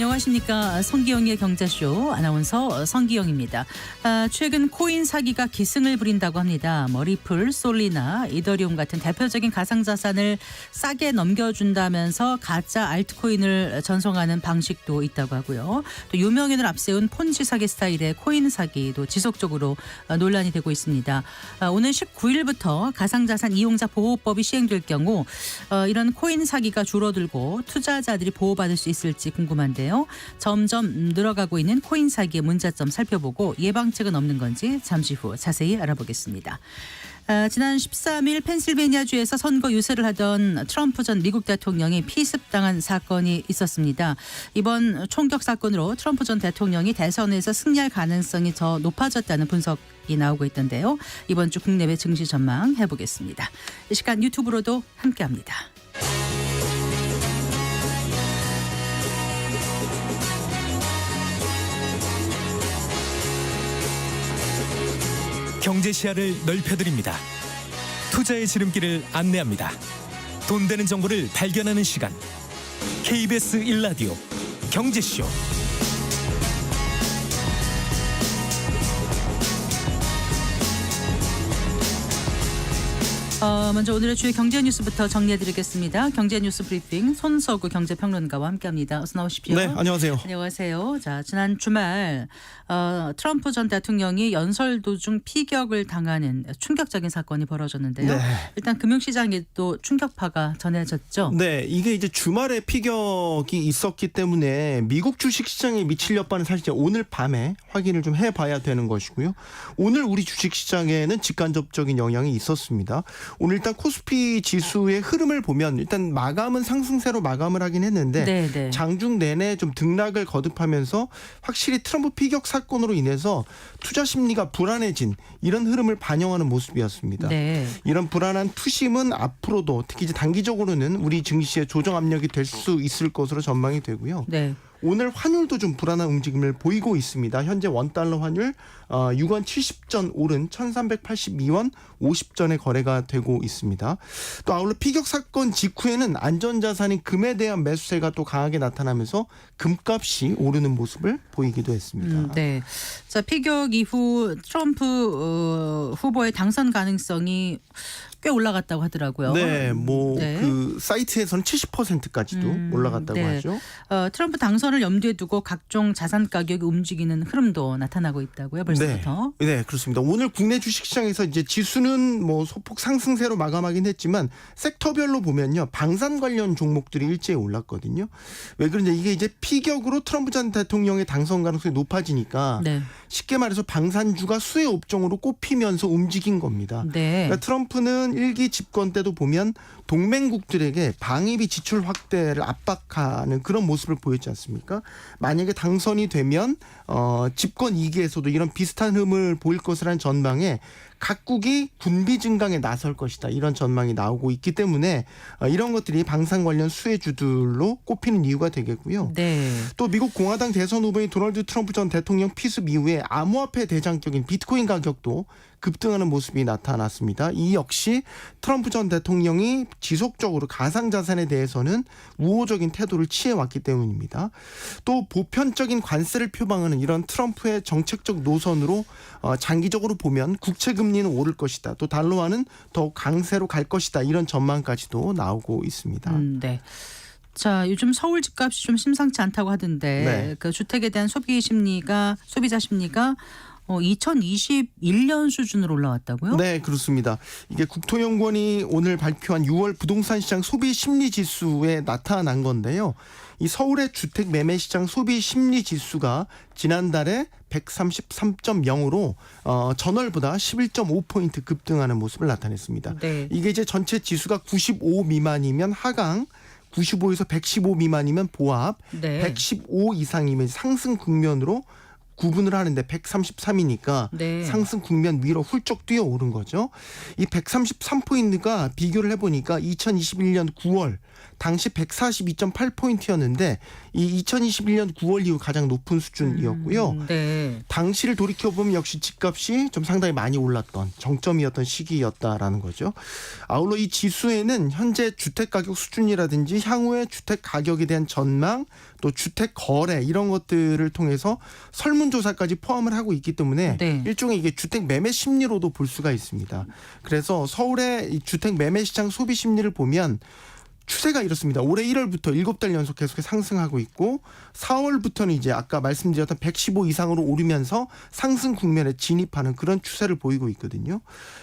안녕하십니까. 성기영의 경제쇼 아나운서 성기영입니다. 최근 코인 사기가 기승을 부린다고 합니다. 리플, 솔리나, 이더리움 같은 대표적인 가상자산을 싸게 넘겨준다면서 가짜 알트코인을 전송하는 방식도 있다고 하고요. 또 유명인을 앞세운 폰지 사기 스타일의 코인 사기도 지속적으로 논란이 되고 있습니다. 오는 19일부터 가상자산 이용자 보호법이 시행될 경우 이런 코인 사기가 줄어들고 투자자들이 보호받을 수 있을지 궁금한데요. 점점 늘어가고 있는 코인 사기의 문제점 살펴보고 예방책은 없는 건지 잠시 후 자세히 알아보겠습니다. 지난 13일 펜실베니아주에서 선거 유세를 하던 트럼프 전 미국 대통령이 피습당한 사건이 있었습니다. 이번 총격 사건으로 트럼프 전 대통령이 대선에서 승리할 가능성이 더 높아졌다는 분석이 나오고 있던데요. 이번 주 국내외 증시 전망 해보겠습니다. 이 시간 유튜브로도 함께합니다. 경제 시야를 넓혀드립니다. 투자의 지름길을 안내합니다. 돈 되는 정보를 발견하는 시간. KBS 1라디오 경제쇼. 먼저 오늘의 주요 경제 뉴스부터 정리해드리겠습니다. 경제 뉴스 브리핑 손석구 경제평론가와 함께합니다. 어서 나오십시오. 네, 안녕하세요. 안녕하세요. 자, 지난 주말 트럼프 전 대통령이 연설 도중 피격을 당하는 충격적인 사건이 벌어졌는데요. 네. 일단 금융시장에 또 충격파가 전해졌죠. 네, 이게 이제 주말에 피격이 있었기 때문에 미국 주식시장에 미칠 여파는 사실 오늘 밤에 확인을 좀 해봐야 되는 것이고요. 오늘 우리 주식시장에는 직간접적인 영향이 있었습니다. 오늘 일단 코스피 지수의 흐름을 보면 일단 마감은 상승세로 마감을 하긴 했는데 네네. 장중 내내 좀 등락을 거듭하면서 확실히 트럼프 피격 사건으로 인해서 투자 심리가 불안해진 이런 흐름을 반영하는 모습이었습니다. 네. 이런 불안한 투심은 앞으로도 특히 이제 단기적으로는 우리 증시의 조정 압력이 될 수 있을 것으로 전망이 되고요. 네. 오늘 환율도 좀 불안한 움직임을 보이고 있습니다. 현재 원달러 환율 6원 70전 오른 1382원 50전에 거래가 되고 있습니다. 또 아울러 피격 사건 직후에는 안전자산인 금에 대한 매수세가 또 강하게 나타나면서 금값이 오르는 모습을 보이기도 했습니다. 네. 자, 피격 이후 트럼프 후보의 당선 가능성이 꽤 올라갔다고 하더라고요. 네, 네. 그 사이트에서는 70%까지도 올라갔다고 네. 하죠. 트럼프 당선을 염두에 두고 각종 자산 가격이 움직이는 흐름도 나타나고 있다고요. 벌써부터. 네, 그렇습니다. 오늘 국내 주식시장에서 이제 지수는 소폭 상승세로 마감하긴 했지만 섹터별로 보면요, 방산 관련 종목들이 일제히 올랐거든요. 왜 그런지 이게 이제 피격으로 트럼프 전 대통령의 당선 가능성이 높아지니까 네. 쉽게 말해서 방산주가 수혜 업종으로 꼽히면서 움직인 겁니다. 네. 그러니까 트럼프는 일기 집권 때도 보면 동맹국들에게 방위비 지출 확대를 압박하는 그런 모습을 보였지 않습니까? 만약에 당선이 되면 집권 2기에서도 이런 비슷한 흐름을 보일 것이라는 전망에 각국이 군비 증강에 나설 것이다, 이런 전망이 나오고 있기 때문에 이런 것들이 방산 관련 수혜주들로 꼽히는 이유가 되겠고요. 네. 또 미국 공화당 대선 후보인 도널드 트럼프 전 대통령 피습 이후에 암호화폐 대장격인 비트코인 가격도 급등하는 모습이 나타났습니다. 이 역시 트럼프 전 대통령이 지속적으로 가상자산에 대해서는 우호적인 태도를 취해왔기 때문입니다. 또 보편적인 관세를 표방하는 이런 트럼프의 정책적 노선으로 장기적으로 보면 국채금리는 오를 것이다, 또 달러화는 더욱 강세로 갈 것이다, 이런 전망까지도 나오고 있습니다. 네. 자, 요즘 서울 집값이 좀 심상치 않다고 하던데 네. 그 주택에 대한 소비자 심리가 2021년 수준으로 올라왔다고요? 네, 그렇습니다. 이게 국토연구원이 오늘 발표한 6월 부동산 시장 소비 심리 지수에 나타난 건데요. 이 서울의 주택 매매 시장 소비 심리 지수가 지난달에 133.0으로 전월보다 11.5포인트 급등하는 모습을 나타냈습니다. 네. 이게 이제 전체 지수가 95 미만이면 하강, 95에서 115 미만이면 보합, 네. 115 이상이면 상승 국면으로 구분을 하는데 133이니까 네. 상승 국면 위로 훌쩍 뛰어오른 거죠. 이 133포인트가 비교를 해보니까 2021년 9월 당시 142.8포인트였는데 이 2021년 9월 이후 가장 높은 수준이었고요. 네. 당시를 돌이켜보면 역시 집값이 좀 상당히 많이 올랐던 정점이었던 시기였다라는 거죠. 아울러 이 지수에는 현재 주택가격 수준이라든지 향후의 주택가격에 대한 전망 또 주택 거래 이런 것들을 통해서 설문조사까지 포함을 하고 있기 때문에 네. 일종의 이게 주택 매매 심리로도 볼 수가 있습니다. 그래서 서울의 이 주택 매매 시장 소비 심리를 보면 추세가 이렇습니다. 올해 1월부터 7달 연속 계속 상승하고 있고 4월부터는 이제 아까 말씀드렸던 115 이상으로 오르면서 상승 국면에 진입하는 그런 추세를 보이고 있거든요.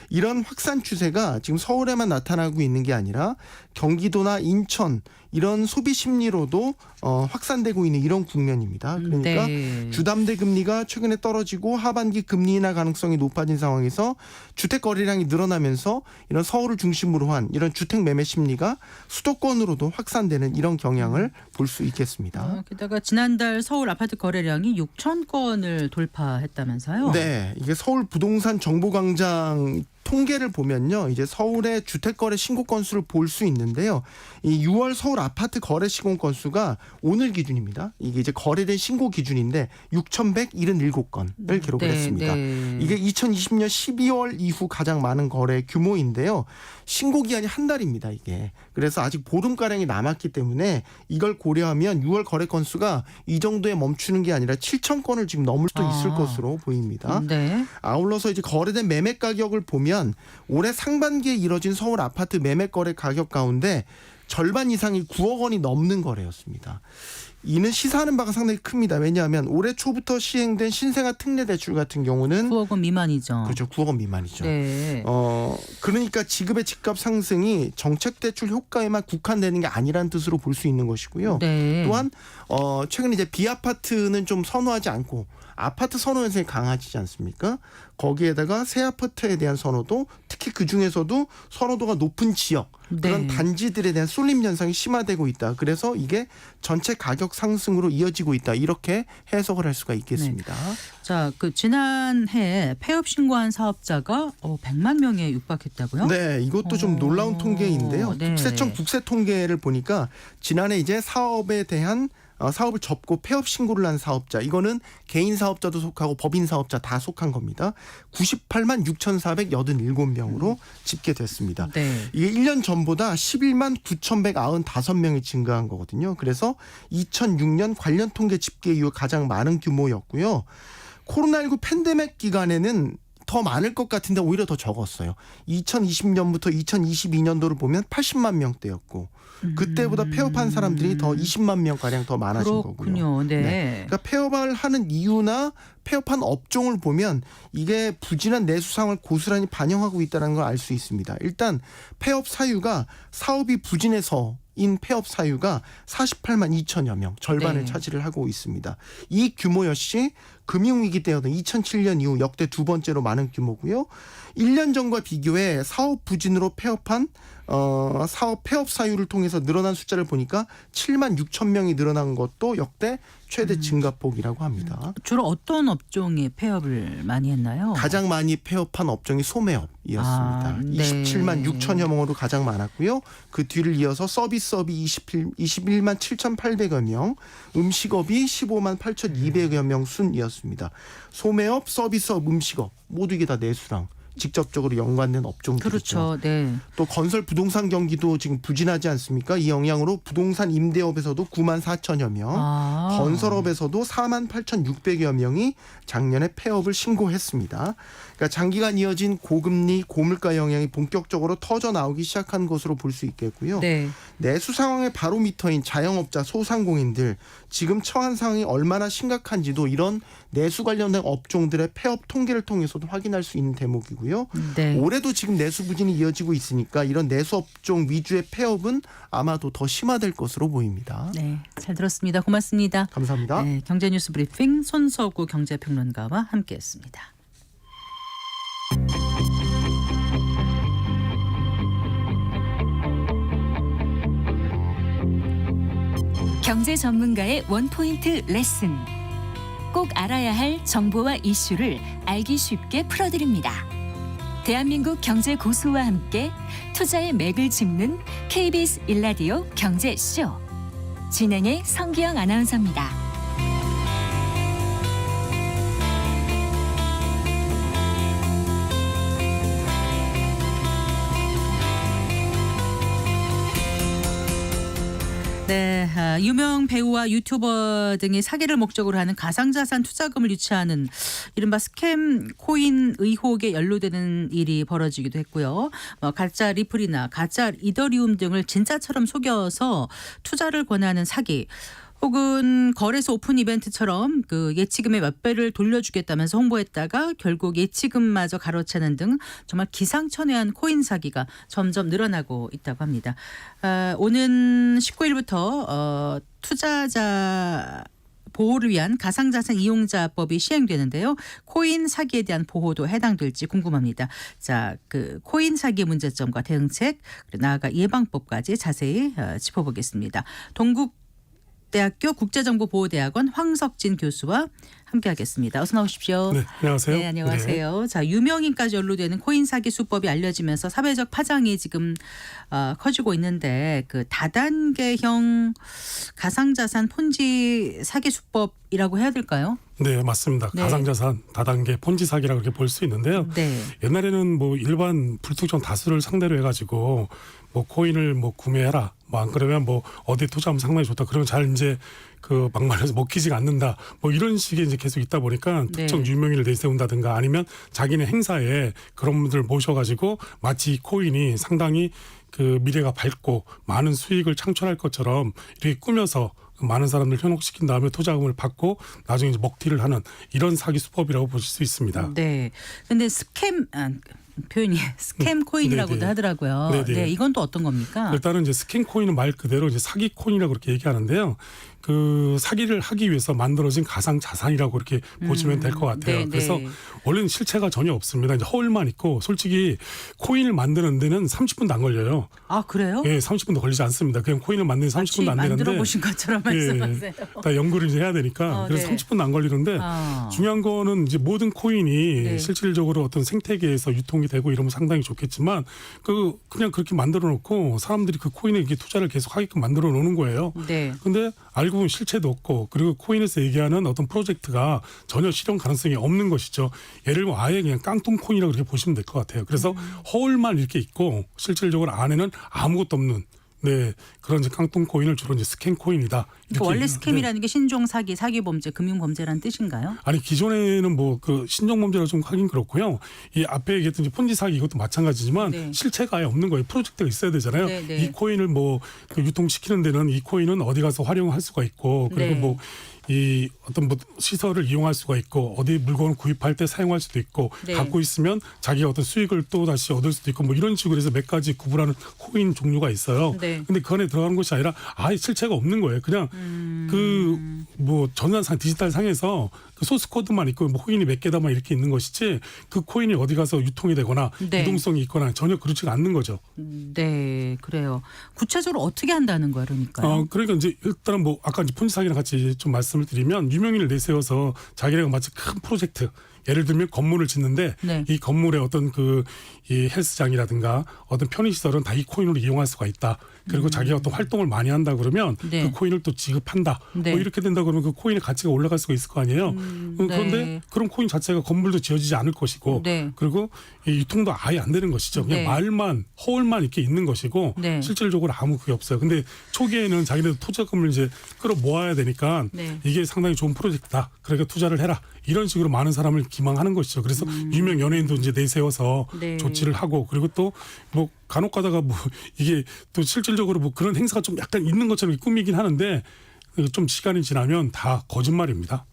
이런 확산 추세가 지금 서울에만 나타나고 있는 게 아니라 경기도나 인천 이런 소비 심리로도 확산되고 있는 이런 국면입니다. 그러니까 네. 주담대 금리가 최근에 떨어지고 하반기 금리 인하 가능성이 높아진 상황에서 주택 거래량이 늘어나면서 이런 서울을 중심으로 한 이런 주택 매매 심리가 수도권으로도 확산되는 이런 경향을 볼 수 있겠습니다. 게다가 지난달 서울 아파트 거래량이 6천 건을 돌파했다면서요? 네, 이게 서울 부동산 정보광장 통계를 보면요, 이제 서울의 주택거래 신고 건수를 볼 수 있는데요. 이 6월 서울 아파트 거래 시공 건수가 오늘 기준입니다. 이게 이제 거래된 신고 기준인데 6,177건을 기록을 네, 했습니다. 네. 이게 2020년 12월 이후 가장 많은 거래 규모인데요. 신고 기한이 한 달입니다, 이게. 그래서 아직 보름가량이 남았기 때문에 이걸 고려하면 6월 거래 건수가 이 정도에 멈추는 게 아니라 7천 건을 지금 넘을 수도 있을 것으로 보입니다. 네. 아울러서 이제 거래된 매매 가격을 보면 올해 상반기에 이뤄진 서울 아파트 매매 거래 가격 가운데 절반 이상이 9억 원이 넘는 거래였습니다. 이는 시사하는 바가 상당히 큽니다. 왜냐하면 올해 초부터 시행된 신생아 특례 대출 같은 경우는 9억 원 미만이죠. 그렇죠. 9억 원 미만이죠. 네. 그러니까 지급의 집값 상승이 정책 대출 효과에만 국한되는 게 아니라는 뜻으로 볼 수 있는 것이고요. 네. 또한 최근 이제 비아파트는 좀 선호하지 않고 아파트 선호 현상이 강해지지 않습니까? 거기에다가 새 아파트에 대한 선호도 특히 그 중에서도 선호도가 높은 지역 그런 네. 단지들에 대한 쏠림 현상이 심화되고 있다. 그래서 이게 전체 가격 상승으로 이어지고 있다. 이렇게 해석을 할 수가 있겠습니다. 자, 그 지난해 폐업 신고한 사업자가 100만 명에 육박했다고요? 네, 이것도 좀 놀라운 통계인데요. 네. 국세청 국세 통계를 보니까 지난해 이제 사업에 대한 사업을 접고 폐업 신고를 한 사업자, 이거는 개인 사업자도 속하고 법인 사업자 다 속한 겁니다. 98만 6,487명으로 집계됐습니다. 네. 이게 1년 전보다 11만 9,195명이 증가한 거거든요. 그래서 2006년 관련 통계 집계 이후 가장 많은 규모였고요. 코로나19 팬데믹 기간에는 더 많을 것 같은데 오히려 더 적었어요. 2020년부터 2022년도를 보면 80만 명대였고 그때보다 폐업한 사람들이 더 20만 명가량 더 많아진 거고요. 그렇군요. 네. 그러니까 폐업을 하는 이유나 폐업한 업종을 보면 이게 부진한 내수 상황을 고스란히 반영하고 있다는 걸 알 수 있습니다. 일단 폐업 사유가 사업이 부진해서인 폐업 사유가 48만 2천여 명, 절반을 네. 차지를 하고 있습니다. 이 규모 역시 금융위기 때였던 2007년 이후 역대 두 번째로 많은 규모고요. 1년 전과 비교해 사업 부진으로 폐업한 사업 폐업 사유를 통해서 늘어난 숫자를 보니까 7만 6천 명이 늘어난 것도 역대 최대 증가폭이라고 합니다. 주로 어떤 업종이 폐업을 많이 했나요? 가장 많이 폐업한 업종이 소매업이었습니다. 네. 27만 6천여 명으로 가장 많았고요. 그 뒤를 이어서 서비스업이 21만 7,800여 명, 음식업이 15만 8,200여 명 순이었습니다. 소매업, 서비스업, 음식업 모두 이게 다 내수랑 직접적으로 연관된 업종들이죠. 그렇죠. 네. 또 건설 부동산 경기도 지금 부진하지 않습니까? 이 영향으로 부동산 임대업에서도 9만 4천여 명, 건설업에서도 4만 8,600여 명이 작년에 폐업을 신고했습니다. 그러니까 장기간 이어진 고금리, 고물가 영향이 본격적으로 터져 나오기 시작한 것으로 볼 수 있겠고요. 네. 내수 상황의 바로미터인 자영업자, 소상공인들 지금 처한 상황이 얼마나 심각한지도 이런 내수 관련된 업종들의 폐업 통계를 통해서도 확인할 수 있는 대목이고요. 네. 올해도 지금 내수 부진이 이어지고 있으니까 이런 내수 업종 위주의 폐업은 아마도 더 심화될 것으로 보입니다. 네. 잘 들었습니다. 고맙습니다. 감사합니다. 네, 경제뉴스 브리핑 손석구 경제평론가와 함께했습니다. 경제 전문가의 원포인트 레슨. 꼭 알아야 할 정보와 이슈를 알기 쉽게 풀어드립니다. 대한민국 경제 고수와 함께 투자의 맥을 짚는 KBS 1라디오 경제쇼. 진행의 성기영 아나운서입니다. 네, 유명 배우와 유튜버 등이 사기를 목적으로 하는 가상자산 투자금을 유치하는 이른바 스캠 코인 의혹에 연루되는 일이 벌어지기도 했고요. 가짜 리플이나 가짜 이더리움 등을 진짜처럼 속여서 투자를 권하는 사기. 혹은 거래소 오픈 이벤트처럼 그 예치금의 몇 배를 돌려주겠다면서 홍보했다가 결국 예치금마저 가로채는 등 정말 기상천외한 코인 사기가 점점 늘어나고 있다고 합니다. 오는 19일부터 투자자 보호를 위한 가상자산 이용자법이 시행되는데요. 코인 사기에 대한 보호도 해당될지 궁금합니다. 자, 그 코인 사기의 문제점과 대응책, 그리고 나아가 예방법까지 자세히 짚어보겠습니다. 동국대학교 국제정보보호대학원 황석진 교수와 함께하겠습니다. 어서 나오십시오. 네, 안녕하세요. 네, 안녕하세요. 자, 유명인까지 연루되는 코인 사기 수법이 알려지면서 사회적 파장이 지금 커지고 있는데 그 다단계형 가상자산 폰지 사기 수법이라고 해야 될까요? 네, 맞습니다. 네. 가상자산 다단계 폰지 사기라고 이렇게 볼 수 있는데요. 네. 옛날에는 뭐 일반 불특정 다수를 상대로 해가지고 뭐 코인을 뭐 구매해라. 뭐 안 그러면 뭐 어디 투자하면 상당히 좋다. 그러면 잘 이제 그 막말해서 먹히지가 않는다. 뭐 이런 식의 이제 계속 있다 보니까 네. 특정 유명인을 내세운다든가 아니면 자기네 행사에 그런 분들 모셔가지고 마치 이 코인이 상당히 그 미래가 밝고 많은 수익을 창출할 것처럼 이렇게 꾸며서 많은 사람들 현혹시킨 다음에 투자금을 받고 나중에 이제 먹튀를 하는 이런 사기 수법이라고 보실 수 있습니다. 네. 근데 표현이 스캠 코인이라고도 네네. 하더라고요. 네네. 네, 이건 또 어떤 겁니까? 일단은 이제 스캔 코인은 말 그대로 이제 사기 코인이라고 그렇게 얘기하는데요. 그 사기를 하기 위해서 만들어진 가상 자산이라고 이렇게 보시면 될 것 같아요. 네, 그래서 네. 원래는 실체가 전혀 없습니다. 이제 허울만 있고 솔직히 코인을 만드는 데는 30분도 안 걸려요. 아, 그래요? 예, 30분도 걸리지 않습니다. 그냥 코인을 만드는 30분도 안 만들어 되는데 보신 것처럼 말씀하세요. 다 연구를 이제 해야 되니까 그래서 네. 30분도 안 걸리는데 아. 중요한 거는 이제 모든 코인이 네. 실질적으로 어떤 생태계에서 유통이 되고 이러면 상당히 좋겠지만 그냥 그렇게 만들어 놓고 사람들이 그 코인에 이렇게 투자를 계속 하게끔 만들어 놓는 거예요. 네. 근데 알고 보면 실체도 없고 그리고 코인에서 얘기하는 어떤 프로젝트가 전혀 실현 가능성이 없는 것이죠. 예를 들면 아예 그냥 깡통 코인이라고 그렇게 보시면 될 것 같아요. 그래서 허울만 이렇게 있고 실질적으로 안에는 아무것도 없는 그런 이제 깡통 코인을 주로 이제 스캔 코인이다. 그러니까 원래 스캠이라는 게 신종 사기, 사기 범죄, 금융 범죄라는 뜻인가요? 아니 기존에는 뭐 그 신종 범죄라 좀 하긴 그렇고요. 이 앞에 얘기했던 이제 폰지 사기 이것도 마찬가지지만 네. 실체가 아예 없는 거예요. 프로젝트가 있어야 되잖아요. 네, 네. 이 코인을 뭐 그 유통시키는 데는 이 코인은 어디 가서 활용할 수가 있고 그리고 네. 뭐 이 어떤 뭐 시설을 이용할 수가 있고 어디 물건을 구입할 때 사용할 수도 있고 네. 갖고 갖고 있으면 자기가 어떤 수익을 또 다시 얻을 수도 있고 뭐 이런 식으로 해서 몇 가지 구분하는 코인 종류가 있어요. 네. 근데 그 안에 들어가는 것이 아니라 아예 실체가 없는 거예요. 그냥 그 뭐 전산상 디지털 상에서 그 소스 코드만 있고 뭐 코인이 몇 개다만 이렇게 있는 것이지 그 코인이 어디 가서 유통이 되거나 네. 유동성이 있거나 전혀 그렇지가 않는 거죠. 네, 그래요. 구체적으로 어떻게 한다는 거예요, 그러니까요? 그러니까 이제 일단은 뭐 아까 이제 폰지 사기랑 같이 좀 말씀을 드리면 유명인을 내세워서 자기네가 마치 큰 프로젝트 예를 들면 건물을 짓는데 네. 이 건물의 어떤 이 헬스장이라든가 어떤 편의시설은 다 이 코인으로 이용할 수가 있다. 그리고 자기가 어떤 활동을 많이 한다 그러면 네. 그 코인을 또 지급한다. 네. 뭐 이렇게 된다 그러면 그 코인의 가치가 올라갈 수가 있을 거 아니에요. 그런데 네. 그런 코인 자체가 건물도 지어지지 않을 것이고 네. 그리고 이 유통도 아예 안 되는 것이죠. 그냥 네. 말만 허울만 이렇게 있는 것이고 네. 실질적으로 아무 그게 없어요. 근데 초기에는 자기네도 투자금을 이제 끌어 모아야 되니까 네. 이게 상당히 좋은 프로젝트다. 그러니까 투자를 해라. 이런 식으로 많은 사람을 기망하는 것이죠. 그래서 유명 연예인도 이제 내세워서 네. 조치를 하고 그리고 또 뭐 간혹 가다가 뭐 이게 또 실질적으로 뭐 그런 행사가 좀 약간 있는 것처럼 꾸미긴 하는데 좀 시간이 지나면 다 거짓말입니다.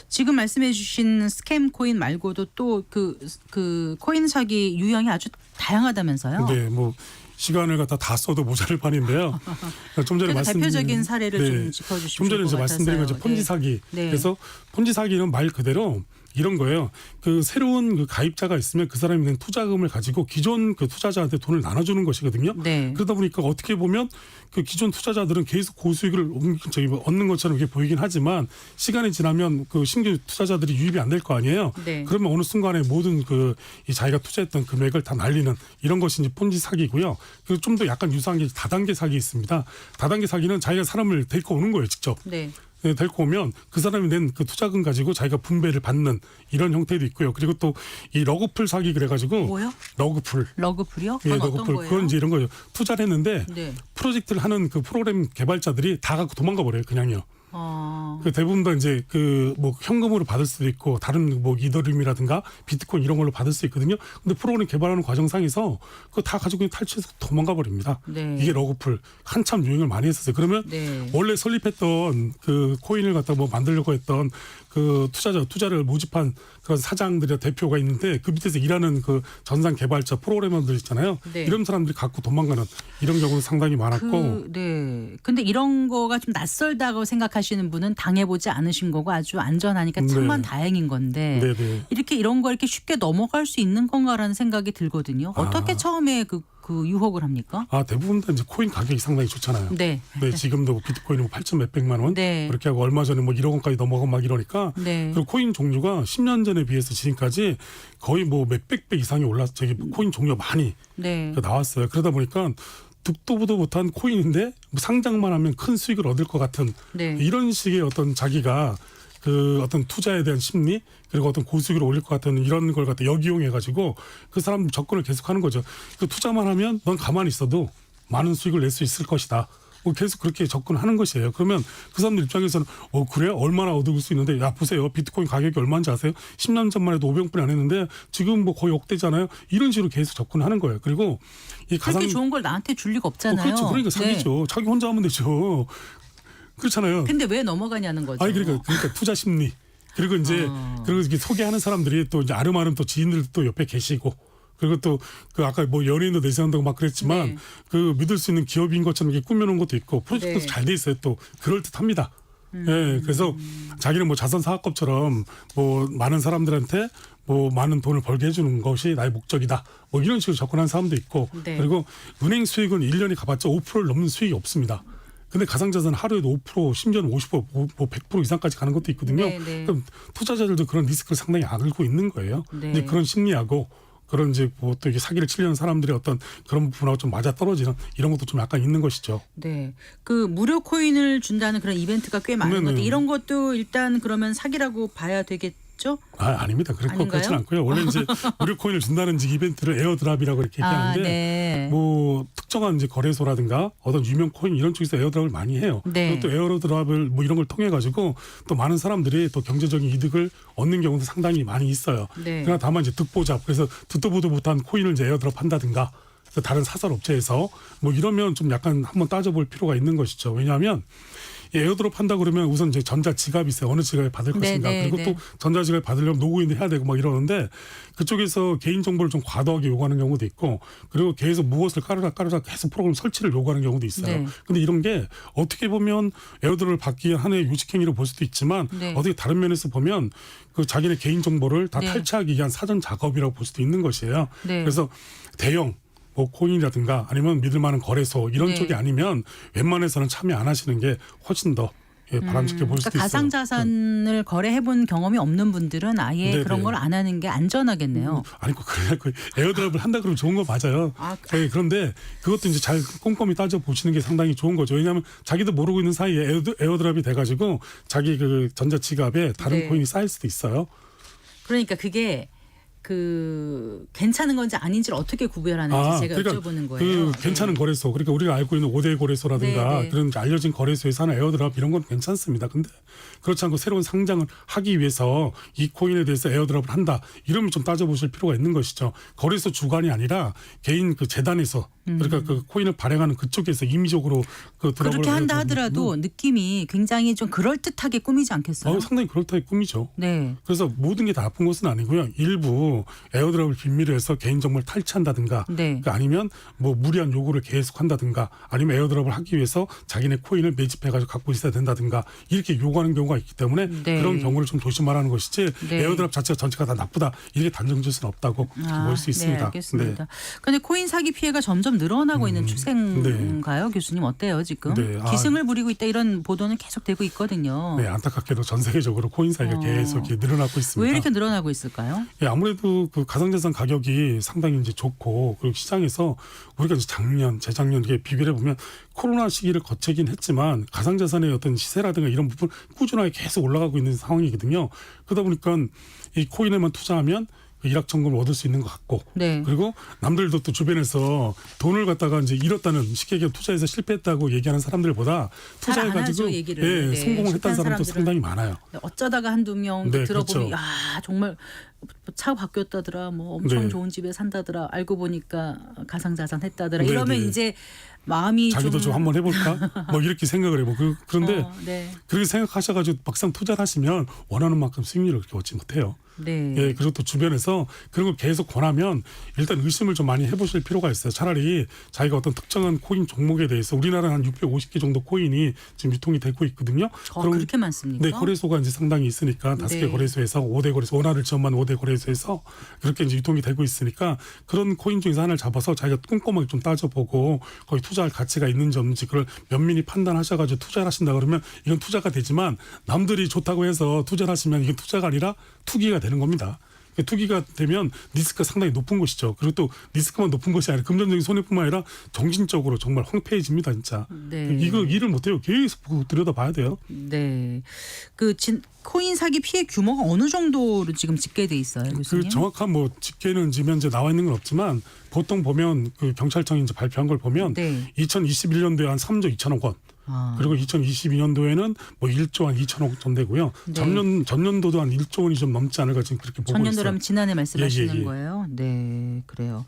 지금 말씀해 주신 스캠 코인 말고도 또 그 코인 사기 유형이 아주 다양하다면서요? 네, 뭐 시간을 갖다 다 써도 모자랄 판인데요. 좀 전에 그래도 대표적인 사례를 좀 짚어주시면 좀 전에 좋을 이제 것 말씀드린 같아서요. 거죠. 폰지 사기. 네. 그래서 폰지 사기는 말 그대로 이런 거예요. 그 새로운 그 가입자가 있으면 그 사람이 낸 투자금을 가지고 기존 그 투자자한테 돈을 나눠주는 것이거든요. 네. 그러다 보니까 어떻게 보면 그 기존 투자자들은 계속 고수익을 얻는 것처럼 이렇게 보이긴 하지만 시간이 지나면 그 신규 투자자들이 유입이 안 될 거 아니에요. 네. 그러면 어느 순간에 모든 그 이 자기가 투자했던 금액을 다 날리는 이런 것이 이제 폰지 사기고요. 그리고 좀 더 약간 유사한 게 다단계 사기 있습니다. 다단계 사기는 자기가 사람을 데리고 오는 거예요, 직접. 네. 네, 데리고 오면 그 사람이 낸 그 투자금 가지고 자기가 분배를 받는 이런 형태도 있고요. 그리고 또 이 러그풀 사기 그래가지고 뭐요? 러그풀. 러그풀이요? 예, 그건 어떤 러그풀. 거예요? 그건 이제 이런 거예요. 투자를 했는데 네. 프로젝트를 하는 그 프로그램 개발자들이 다 갖고 도망가 버려요, 그냥요. 그 대부분 다 이제 그 뭐 현금으로 받을 수도 있고 다른 뭐 이더리움이라든가 비트코인 이런 걸로 받을 수 있거든요. 근데 프로그램 개발하는 과정상에서 그거 다 가지고 그냥 탈취해서 도망가 버립니다. 네. 이게 러그풀 한참 유행을 많이 했었어요. 그러면 네. 원래 설립했던 그 코인을 갖다 뭐 만들려고 했던 그 투자를 모집한 그런 사장들이나 대표가 있는데 그 밑에서 일하는 그 전산 개발자 프로그래머들 있잖아요. 네. 이런 사람들이 갖고 도망가는 이런 경우는 상당히 많았고. 네. 근데 이런 거가 좀 낯설다고 생각하시는 분은 당해보지 않으신 거고 아주 안전하니까 천만 네. 다행인 건데 네네. 이렇게 이런 거 이렇게 쉽게 넘어갈 수 있는 건가라는 생각이 들거든요. 어떻게 처음에 그 유혹을 합니까? 대부분 다 이제 코인 가격이 상당히 좋잖아요. 네. 네, 지금도 비트코인은 뭐 8천 몇백만 원 네. 그렇게 하고 얼마 전에 뭐 1억 원까지 넘어가고 막 이러니까 네. 그리고 코인 종류가 10년 전에 비해서 지금까지 거의 뭐 몇백 배 이상이 코인 종류가 많이 네. 나왔어요. 그러다 보니까 듣도 보도 못한 코인인데 뭐 상장만 하면 큰 수익을 얻을 것 같은 네. 이런 식의 어떤 자기가 그 어떤 투자에 대한 심리 그리고 어떤 고수익을 올릴 것 같은 이런 걸 갖다 역이용해 가지고 그 사람 접근을 계속하는 거죠. 그 투자만 하면 넌 가만히 있어도 많은 수익을 낼 수 있을 것이다. 뭐 계속 그렇게 접근하는 것이에요. 그러면 그 사람들 입장에서는 그래요? 얼마나 얻을 수 있는데 야 보세요. 비트코인 가격이 얼마인지 아세요? 10년 전만 해도 500분이 안 했는데 지금 뭐 거의 억대잖아요. 이런 식으로 계속 접근하는 거예요. 그리고 이 그렇게 좋은 걸 나한테 줄 리가 없잖아요. 그렇죠. 그러니까 사기죠. 자기 혼자 하면 되죠. 그렇잖아요. 근데 왜 넘어가냐는 거죠. 아니 그러니까 투자 심리. 그리고 이제 그리고 이렇게 소개하는 사람들이 또 이제 아름아름 또 지인들도 또 옆에 계시고 그리고 또 그 아까 뭐 연예인도 내세운다고 막 그랬지만 네. 그 믿을 수 있는 기업인 것처럼 이렇게 꾸며놓은 것도 있고 프로젝트도 네. 잘 돼 있어요. 또 그럴 듯합니다. 예, 그래서 자기는 뭐 자선 사업법처럼 뭐 많은 사람들한테 뭐 많은 돈을 벌게 해주는 것이 나의 목적이다. 뭐 이런 식으로 접근하는 사람도 있고 네. 그리고 은행 수익은 1년에 가봤자 5%를 넘는 수익이 없습니다. 근데 가상자산 하루에도 5% 심지어는 50% 뭐 100% 이상까지 가는 것도 있거든요. 네, 네. 그럼 투자자들도 그런 리스크를 상당히 안고 있는 거예요. 네. 이제 그런 심리하고 그런 이제 뭐 또 이게 사기를 치려는 사람들의 어떤 그런 부분하고 좀 맞아 떨어지는 이런 것도 좀 약간 있는 것이죠. 네. 그 무료 코인을 준다는 그런 이벤트가 꽤 많은 네네. 건데 이런 것도 일단 그러면 사기라고 봐야 되겠죠? 아닙니다. 아닌가요? 그렇진 않고요. 원래 이제 무료 코인을 준다는 이벤트를 에어드랍이라고 이렇게 얘기하는데 네. 뭐 특정한 이제 거래소라든가 어떤 유명 코인 이런 쪽에서 에어드랍을 많이 해요. 네. 그리고 또 에어드랍을 뭐 이런 걸 통해 가지고 또 많은 사람들이 또 경제적인 이득을 얻는 경우도 상당히 많이 있어요. 네. 그러나 다만 이제 듣보잡 그래서 듣도 보도 못한 코인을 이제 에어드랍 한다든가 다른 사설 업체에서 뭐 이러면 좀 약간 한번 따져볼 필요가 있는 것이죠. 왜냐하면 에어드롭 한다 그러면 우선 이제 전자 지갑이 있어요. 어느 지갑에 받을 것인가. 네, 그리고 네. 또 전자 지갑에 받으려면 로그인을 해야 되고 막 이러는데 그쪽에서 개인 정보를 좀 과도하게 요구하는 경우도 있고 그리고 계속 무엇을 까르락 계속 프로그램 설치를 요구하는 경우도 있어요. 네. 근데 이런 게 어떻게 보면 에어드롭을 받기 위한 하나의 유식행위로 볼 수도 있지만 네. 어떻게 다른 면에서 보면 그 자기네 개인 정보를 다 네. 탈취하기 위한 사전 작업이라고 볼 수도 있는 것이에요. 네. 그래서 대형 뭐 코인이라든가 아니면 믿을 만한 거래소 이런 네. 쪽이 아니면 웬만해서는 참여 안 하시는 게 훨씬 더 바람직해 보일 수도 그러니까 있어요. 가상자산을 거래해본 경험이 없는 분들은 아예 네네. 그런 걸 안 하는 게 안전하겠네요. 아니 그 에어드랍을 한다 그러면 좋은 거 맞아요. 네, 그런데 그것도 이제 잘 꼼꼼히 따져 보시는 게 상당히 좋은 거죠. 왜냐하면 자기도 모르고 있는 사이에 에어드랍이 돼가지고 자기 그 전자지갑에 다른 네. 코인이 쌓일 수도 있어요. 그러니까 그게 그 괜찮은 건지 아닌지를 어떻게 구별하는지 제가 여쭤보는 거예요. 그 괜찮은 거래소, 그러니까 우리가 알고 있는 5대 거래소라든가 네. 그런 알려진 거래소에서 하는 에어드랍 이런 건 괜찮습니다. 근데 그렇지 않고 새로운 상장을 하기 위해서 이 코인에 대해서 에어드랍을 한다. 이러면 좀 따져보실 필요가 있는 것이죠. 거래소 주관이 아니라 개인 그 재단에서 그러니까 그 코인을 발행하는 그쪽에서 임의적으로 그 드랍을 그렇게 한다 해야 하더라도 느낌이 굉장히 좀 그럴듯하게 꾸미지 않겠어요? 상당히 그렇다의 꿈이죠. 네. 그래서 모든 게 다 나쁜 것은 아니고요. 일부 경우 에어드랍을 빌미로 해서 개인정보를 탈취한다든가 네. 아니면 뭐 무리한 요구를 계속한다든가 아니면 에어드랍을 하기 위해서 자기네 코인을 매집해가지고 갖고 있어야 된다든가 이렇게 요구하는 경우가 있기 때문에 네. 그런 경우를 좀 조심하라는 것이지 네. 에어드랍 자체가 전체가 다 나쁘다 이렇게 단정질 수는 없다고 볼 수 있습니다. 네, 알겠습니다. 그런데 코인 사기 피해가 점점 늘어나고 있는 추세인가요, 교수님 어때요 지금? 네. 기승을 부리고 있다 이런 보도는 계속되고 있거든요. 네, 안타깝게도 전 세계적으로 코인 사기가 계속 이렇게 늘어나고 있습니다. 왜 이렇게 늘어나고 있을까요? 예, 아무래도 그 가상자산 가격이 상당히 이제 좋고 그리고 시장에서 우리가 이제 작년, 재작년 이렇게 비교를 해보면 코로나 시기를 거치긴 했지만 가상자산의 어떤 시세라든가 이런 부분 꾸준하게 계속 올라가고 있는 상황이거든요. 그러다 보니까 이 코인에만 투자하면 그 일확천금을 얻을 수 있는 것 같고 네. 그리고 남들도 또 주변에서 돈을 갖다가 이제 잃었다는 쉽게 투자해서 실패했다고 얘기하는 사람들보다 잘안 투자해가지고 하죠, 얘기를. 네, 성공을 했다는 실패한 사람도 사람들은 상당히 많아요. 어쩌다가 한두 명 네, 들어보면 그렇죠. 야 정말 차 바뀌었다더라, 뭐 엄청 네. 좋은 집에 산다더라, 알고 보니까 가상자산 했다더라. 네, 이러면 네. 이제 마음이 자기도 좀 한번 해볼까? 뭐 이렇게 생각을 해보고 그런데 네. 그렇게 생각하셔가지고 막상 투자를 하시면 원하는 만큼 수익률을 그렇게 얻지 못해요. 네. 예, 그리고 또 주변에서 그런 걸 계속 권하면 일단 의심을 좀 많이 해보실 필요가 있어요. 차라리 자기가 어떤 특정한 코인 종목에 대해서 우리나라는 한 650개 정도 코인이 지금 유통이 되고 있거든요. 그렇게 많습니까? 네, 거래소가 이제 상당히 있으니까 5개 네. 거래소에서 5대 거래소, 원화를 지원한 5대 거래소에서 그렇게 이제 유통이 되고 있으니까 그런 코인 중에서 하나를 잡아서 자기가 꼼꼼하게 좀 따져보고 거기 투자할 가치가 있는지 없는지 그걸 면밀히 판단하셔가지고 투자를 하신다 그러면 이건 투자가 되지만 남들이 좋다고 해서 투자를 하시면 이게 투자가 아니라 투기가 되는 겁니다. 투기가 되면 리스크가 상당히 높은 것이죠. 그리고 또 리스크만 높은 것이 아니라 금전적인 손해뿐만 아니라 정신적으로 정말 황폐해집니다, 진짜. 네. 이거 일을 못해요. 계속 들여다봐야 돼요. 네. 코인 사기 피해 규모가 어느 정도로 지금 집계돼 있어요, 교수님? 그 정확한 뭐 집계는 지금 현재 나와 있는 건 없지만 보통 보면 그 경찰청이 이제 발표한 걸 보면 네. 2021년도에 한 3조 2천억 원. 아. 그리고 2022년도에는 뭐 1조 한 2천억 전 되고요. 네. 전년도도 한 1조 원이 좀 넘지 않을까 지금 그렇게 보고 있어요. 전년도라면 지난해 말씀하시는 예. 거예요? 네, 그래요.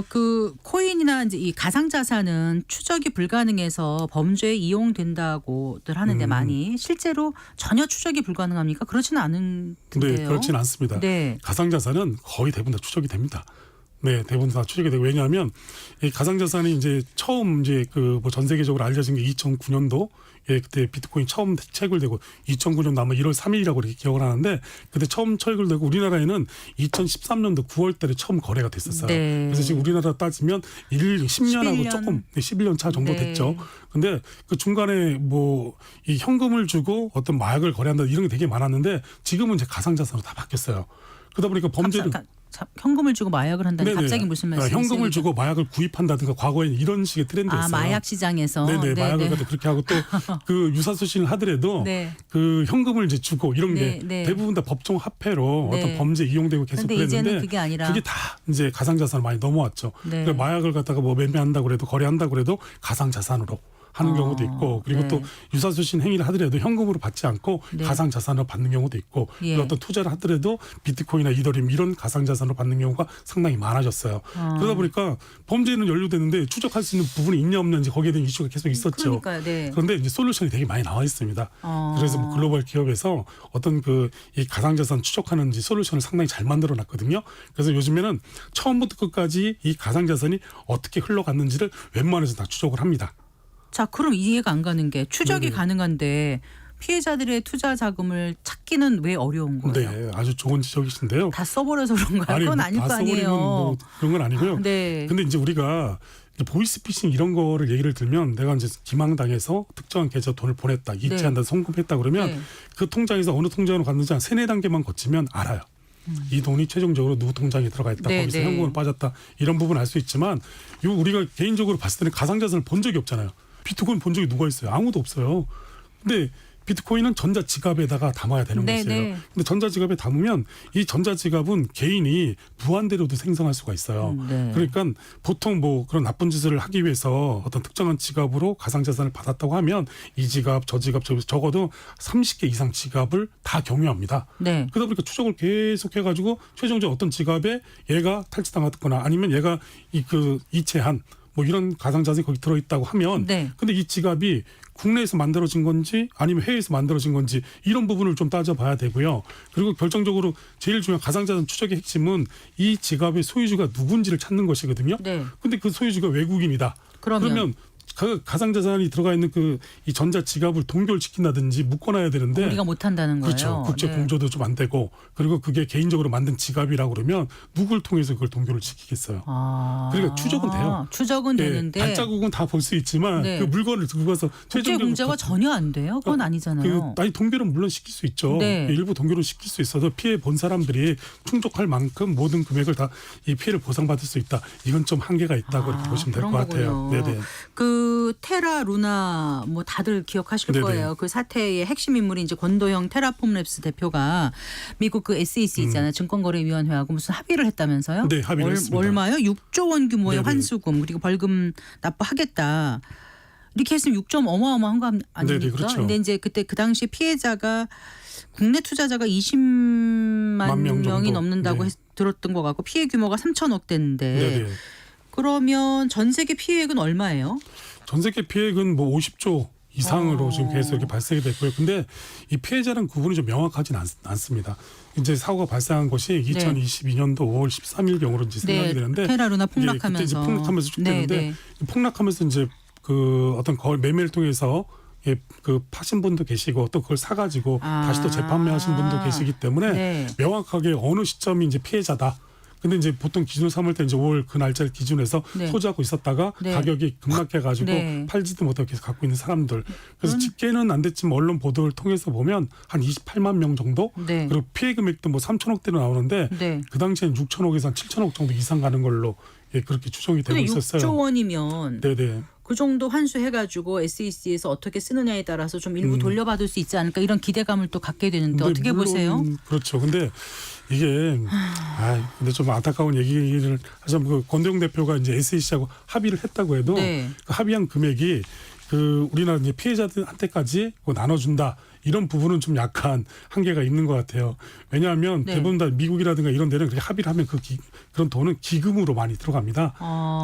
그 코인이나 이제 이 가상 자산은 추적이 불가능해서 범죄에 이용된다고들 하는데 많이 실제로 전혀 추적이 불가능합니까? 그렇지는 않은데요. 네, 그렇지는 않습니다. 네. 가상자산은 거의 대부분 다 추적이 됩니다. 네, 대부분 다 추적이 되고 왜냐하면 이 가상자산이 이제 처음 이제 그 뭐 전 세계적으로 알려진 게 2009년도 예, 그때 비트코인 처음 체결되고 2009년도 아마 1월 3일이라고 이렇게 기억을 하는데 그때 처음 체결되고 우리나라에는 2013년도 9월달에 처음 거래가 됐었어요. 네. 그래서 지금 우리나라 따지면 10년하고 11년. 조금 11년 차 정도 네. 됐죠. 근데 그 중간에 뭐 이 현금을 주고 어떤 마약을 거래한다 이런 게 되게 많았는데 지금은 이제 가상자산으로 다 바뀌었어요. 그러다 보니까 범죄를 현금을 주고 마약을 한다니 네네. 갑자기 무슨 말씀이세요? 현금을 주고 마약을 구입한다든가 과거에는 이런 식의 트렌드였어요. 마약 시장에서 네네, 마약을 갖다 그렇게 하고 또 그 유사수신을 하더라도 네. 그 현금을 이제 주고 이런 네, 게 네. 대부분 다 법정 화폐로 네. 어떤 범죄에 이용되고 계속 그런데 그랬는데 이제는 그게 아니라 그게 다 이제 가상자산으로 많이 넘어왔죠. 네. 그러니까 마약을 갖다가 뭐 매매한다고 그래도 거래한다고 그래도 가상자산으로 하는 경우도 있고 그리고 네. 또 유사수신 행위를 하더라도 현금으로 받지 않고 네. 가상자산으로 받는 경우도 있고 예. 그리고 어떤 투자를 하더라도 비트코인이나 이더리움 이런 가상자산으로 받는 경우가 상당히 많아졌어요. 그러다 보니까 범죄는 연루되는데 추적할 수 있는 부분이 있냐 없냐인지 거기에 대한 이슈가 계속 있었죠. 그러니까요. 네. 그런데 이제 솔루션이 되게 많이 나와 있습니다. 그래서 뭐 글로벌 기업에서 어떤 그 이 가상자산 추적하는 솔루션을 상당히 잘 만들어 놨거든요. 그래서 요즘에는 처음부터 끝까지 이 가상자산이 어떻게 흘러갔는지를 웬만해서 다 추적을 합니다. 자, 그럼 이해가 안 가는 게 추적이 네네. 가능한데 피해자들의 투자 자금을 찾기는 왜 어려운 거예요? 네, 아주 좋은 지적이신데요. 다 써버려서 그런가요? 그건 뭐 아닐 다 거 써버리면 아니에요. 뭐 그런 건 아니고요. 네. 근데 이제 우리가 이제 보이스피싱 이런 거를 얘기를 들면 내가 이제 기망당해서 특정한 계좌 돈을 보냈다, 이체한다, 송금했다 그러면 네. 그 통장에서 어느 통장으로 갔는지 한 3-4단계만 거치면 알아요. 이 돈이 최종적으로 누구 통장에 들어가 있다. 네, 거기서 네. 현금을 빠졌다. 이런 부분 알 수 있지만 요 우리가 개인적으로 봤을 때는 가상자산을 본 적이 없잖아요. 비트코인 본 적이 누가 있어요? 아무도 없어요. 근데 비트코인은 전자지갑에다가 담아야 되는 네, 것이에요. 네. 근데 전자지갑에 담으면 이 전자지갑은 개인이 무한대로도 생성할 수가 있어요. 네. 그러니까 보통 뭐 그런 나쁜 짓을 하기 위해서 어떤 특정한 지갑으로 가상자산을 받았다고 하면 이 지갑, 저 지갑, 적어도 30개 이상 지갑을 다 경유합니다. 네. 그러다 보니까 추적을 계속 해가지고 최종적으로 어떤 지갑에 얘가 탈취당했거나 아니면 얘가 이체한 뭐 이런 가상자산이 거기 들어있다고 하면 네. 근데 이 지갑이 국내에서 만들어진 건지 아니면 해외에서 만들어진 건지 이런 부분을 좀 따져봐야 되고요. 그리고 결정적으로 제일 중요한 가상자산 추적의 핵심은 이 지갑의 소유주가 누군지를 찾는 것이거든요. 네. 근데 그 소유주가 외국인이다. 그러면 그 가상자산이 들어가 있는 그 이 전자 지갑을 동결시킨다든지 묶어놔야 되는데 우리가 못한다는 거예요. 그렇죠. 국제 네. 공조도 좀 안 되고 그리고 그게 개인적으로 만든 지갑이라고 그러면 누굴 통해서 그걸 동결을 시키겠어요. 아. 그러니까 추적은 돼요. 추적은 예, 되는데 발자국은 다 볼 수 있지만 네. 그 물건을 들고 가서 국제 최종적으로 공조가 전혀 안 돼요. 그건 아니잖아요. 아니 동결은 물론 시킬 수 있죠. 네. 일부 동결은 시킬 수 있어도 피해 본 사람들이 충족할 만큼 모든 금액을 다 이 피해를 보상받을 수 있다. 이건 좀 한계가 있다고 이렇게 보시면 될 그런 것 같아요. 거군요. 네네. 그 테라 루나 뭐 다들 기억하실 네네. 거예요. 그 사태의 핵심 인물이 이제 권도형 테라폼랩스 대표가 미국 그 SEC 있잖아요. 증권거래위원회하고 무슨 합의를 했다면서요? 네, 합의를 했습니다. 얼마요? 6조 원 규모의 네네. 환수금 그리고 벌금 납부하겠다. 이렇게 했으면 6점 어마어마한 거 아닙니까? 네네, 그렇죠. 근데 이제 그때 그 당시 피해자가 국내 투자자가 20만 명 정도. 명이 넘는다고 네. 들었던 것 같고 피해 규모가 3천억 대인데 네네. 그러면 전 세계 피해액은 얼마예요? 전 세계 피해액은 뭐 50조 이상으로 어. 지금 계속 이렇게 발생이 됐고요. 근데 이 피해자는 구분이 좀 명확하진 않습니다. 이제 사고가 발생한 것이 2022년도 5월 13일 경으로 이제 생각이 되는데 테라루나 그때 이제 폭락하면서 폭락하면서 출되는데 폭락하면서 이제 그 어떤 거래 매매를 통해서 예, 그 파신 분도 계시고 또 그걸 사가지고 다시 또 재판매하신 분도 계시기 때문에 네. 명확하게 어느 시점이 이제 피해자다. 근데 이제 보통 기준 삼을 때 이제 5월 그 날짜를 기준해서 네. 소지하고 있었다가 네. 가격이 급락해가지고 네. 팔지도 못하고 계속 갖고 있는 사람들. 그래서 집계는 안 됐지만 언론 보도를 통해서 보면 한 28만 명 정도. 네. 그리고 피해 금액도 뭐 3천억대로 나오는데 네. 그 당시엔 6천억에서 한 7천억 정도 이상 가는 걸로 예, 그렇게 추정이 되고 근데 있었어요. 6조 원이면 네네. 그 정도 환수해가지고 SEC에서 어떻게 쓰느냐에 따라서 좀 일부 돌려받을 수 있지 않을까 이런 기대감을 또 갖게 되는데 근데 어떻게 물론 보세요? 그렇죠. 근데 이게 근데 좀 안타까운 얘기를 하자면 그 권대용 대표가 이제 SEC하고 합의를 했다고 해도 네. 그 합의한 금액이 그 우리나라 이제 피해자들한테까지 나눠준다. 이런 부분은 좀 약간 한계가 있는 것 같아요. 왜냐하면 네. 대부분 다 미국이라든가 이런 데는 그렇게 합의를 하면 그런 돈은 기금으로 많이 들어갑니다.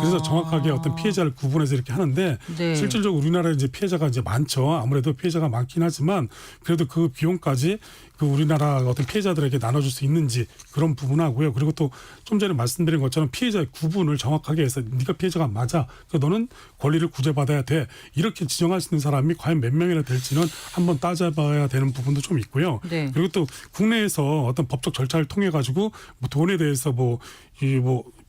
그래서 정확하게 어떤 피해자를 구분해서 이렇게 하는데 네. 실질적으로 우리나라에 이제 피해자가 이제 많죠. 아무래도 피해자가 많긴 하지만 그래도 그 비용까지 그 우리나라 어떤 피해자들에게 나눠줄 수 있는지 그런 부분하고요. 그리고 또 좀 전에 말씀드린 것처럼 피해자의 구분을 정확하게 해서 네가 피해자가 맞아. 그래서 너는 권리를 구제받아야 돼. 이렇게 지정할 수 있는 사람이 과연 몇 명이나 될지는 한번 따져봐야 되는 부분도 좀 있고요. 네. 그리고 또 국내에서 어떤 법적 절차를 통해 가지고 뭐 돈에 대해서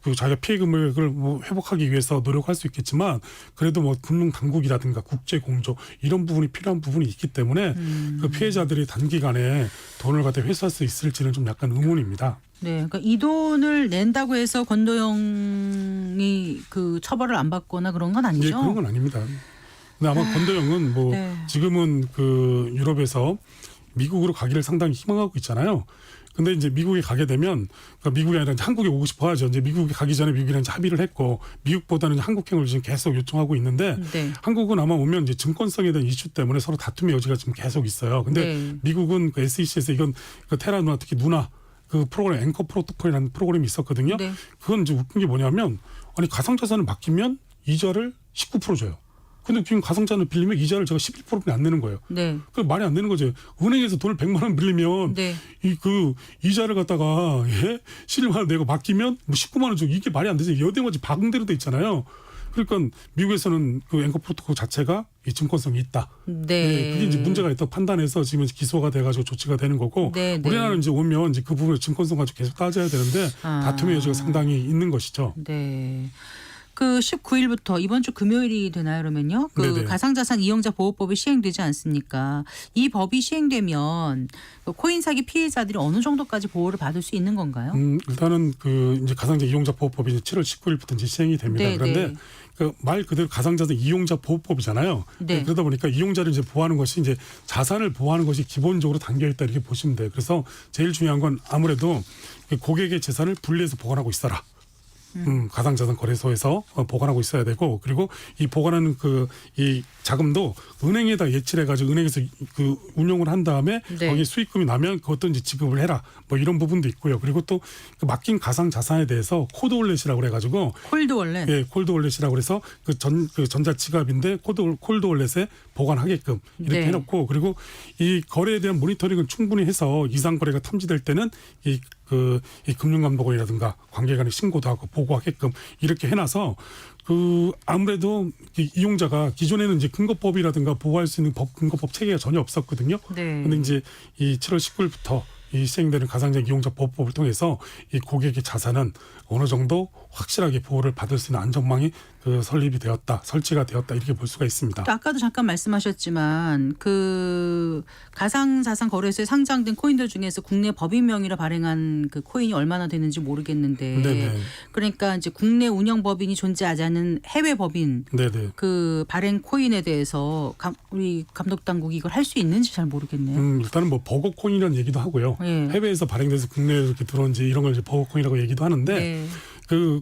그 자기가 피해 금액을 뭐 회복하기 위해서 노력할 수 있겠지만 그래도 뭐 금융 당국이라든가 국제 공조 이런 부분이 필요한 부분이 있기 때문에 그 피해자들이 단기간에 돈을 갖다 회수할 수 있을지는 좀 약간 의문입니다. 네, 그러니까 이 돈을 낸다고 해서 권도영이 그 처벌을 안 받거나 그런 건 아니죠? 예, 그런 건 아닙니다. 근데 아마 권도영은 뭐 네. 지금은 그 유럽에서 미국으로 가기를 상당히 희망하고 있잖아요. 근데 이제 미국에 가게 되면 그러니까 미국이 아니라 이제 한국에 오고 싶어 하죠. 이제 미국에 가기 전에 미국이랑 이제 합의를 했고 미국보다는 한국행을 지금 계속 요청하고 있는데 네. 한국은 아마 오면 이제 증권성에 대한 이슈 때문에 서로 다툼의 여지가 지금 계속 있어요. 근데 네. 미국은 그 SEC에서 이건 그 테라 누나 특히 누나 그 프로그램 앵커 프로토콜이라는 프로그램이 있었거든요. 네. 그건 이제 웃긴 게 뭐냐면 아니 가상자산을 맡기면 이자를 19% 줘요. 근데 지금 가상자산을 빌리면 이자를 제가 11%밖에 안 내는 거예요. 네. 그 말이 안 되는 거죠. 은행에서 돈을 100만 원 빌리면 네. 그 이자를 갖다가 11만 원 내고 맡기면 뭐 19만 원 주고 이게 말이 안 되죠. 여대마치 박응대로 돼 있잖아요. 그러니까 미국에서는 그 앵커 프로토콜 자체가 이 증권성이 있다. 네. 그게 이제 문제가 있다고 판단해서 지금 기소가 돼가지고 조치가 되는 거고 네, 네. 우리나라는 이제 오면 이제 그 부분을 증권성 가지고 계속 따져야 되는데 다툼의 여지가 상당히 있는 것이죠. 네. 그 19일부터 이번 주 금요일이 되나요, 그러면요? 그 네네. 가상자산 이용자 보호법이 시행되지 않습니까? 이 법이 시행되면 그 코인 사기 피해자들이 어느 정도까지 보호를 받을 수 있는 건가요? 일단은 그 이제 가상자 이용자 보호법이 이제 7월 19일부터 이제 시행이 됩니다. 네, 그런데 네. 그 말 그대로 가상자산 이용자 보호법이잖아요. 네. 그러다 보니까 이용자를 이제 보호하는 것이 이제 자산을 보호하는 것이 기본적으로 담겨 있다 이렇게 보시면 돼요. 그래서 제일 중요한 건 아무래도 그 고객의 재산을 분리해서 보관하고 있어라. 가상자산 거래소에서 보관하고 있어야 되고, 그리고 이 보관하는 이 자금도 은행에다 예치를 해가지고 은행에서 그 운용을 한 다음에 네. 거기 수익금이 나면 그것도 이제 지급을 해라, 뭐 이런 부분도 있고요. 그리고 또 그 맡긴 가상 자산에 대해서 코드 월렛이라고 그래가지고 콜드 월렛. 예, 콜드 월렛이라고 그래서 그 전자 지갑인데 콜드 월렛에 보관하게끔 이렇게 네. 해놓고, 그리고 이 거래에 대한 모니터링을 충분히 해서 이상 거래가 탐지될 때는 이 금융감독원이라든가 관계간에 신고도 하고 보고하게끔 이렇게 해놔서 아무래도 이용자가 기존에는 이제 근거법이라든가 보호할 수 있는 근거법 체계가 전혀 없었거든요. 네. 근데 이제 이 7월 19일부터 이 시행되는 가상자산 이용자 보호법을 통해서 이 고객의 자산은 어느 정도 확실하게 보호를 받을 수 있는 안전망이 설립이 되었다, 설치가 되었다, 이렇게 볼 수가 있습니다. 또 아까도 잠깐 말씀하셨지만 그 가상자산 거래소에 상장된 코인들 중에서 국내 법인 명의로 발행한 그 코인이 얼마나 되는지 모르겠는데, 네네. 그러니까 이제 국내 운영 법인이 존재하지 않은 해외 법인 네네. 그 발행 코인에 대해서 우리 감독 당국이 이걸 할 수 있는지 잘 모르겠네요. 일단은 뭐 버거코인이라는 얘기도 하고요. 예. 해외에서 발행돼서 국내에 이렇게 들어온지 이런 걸 이제 버거코인이라고 얘기도 하는데, 네.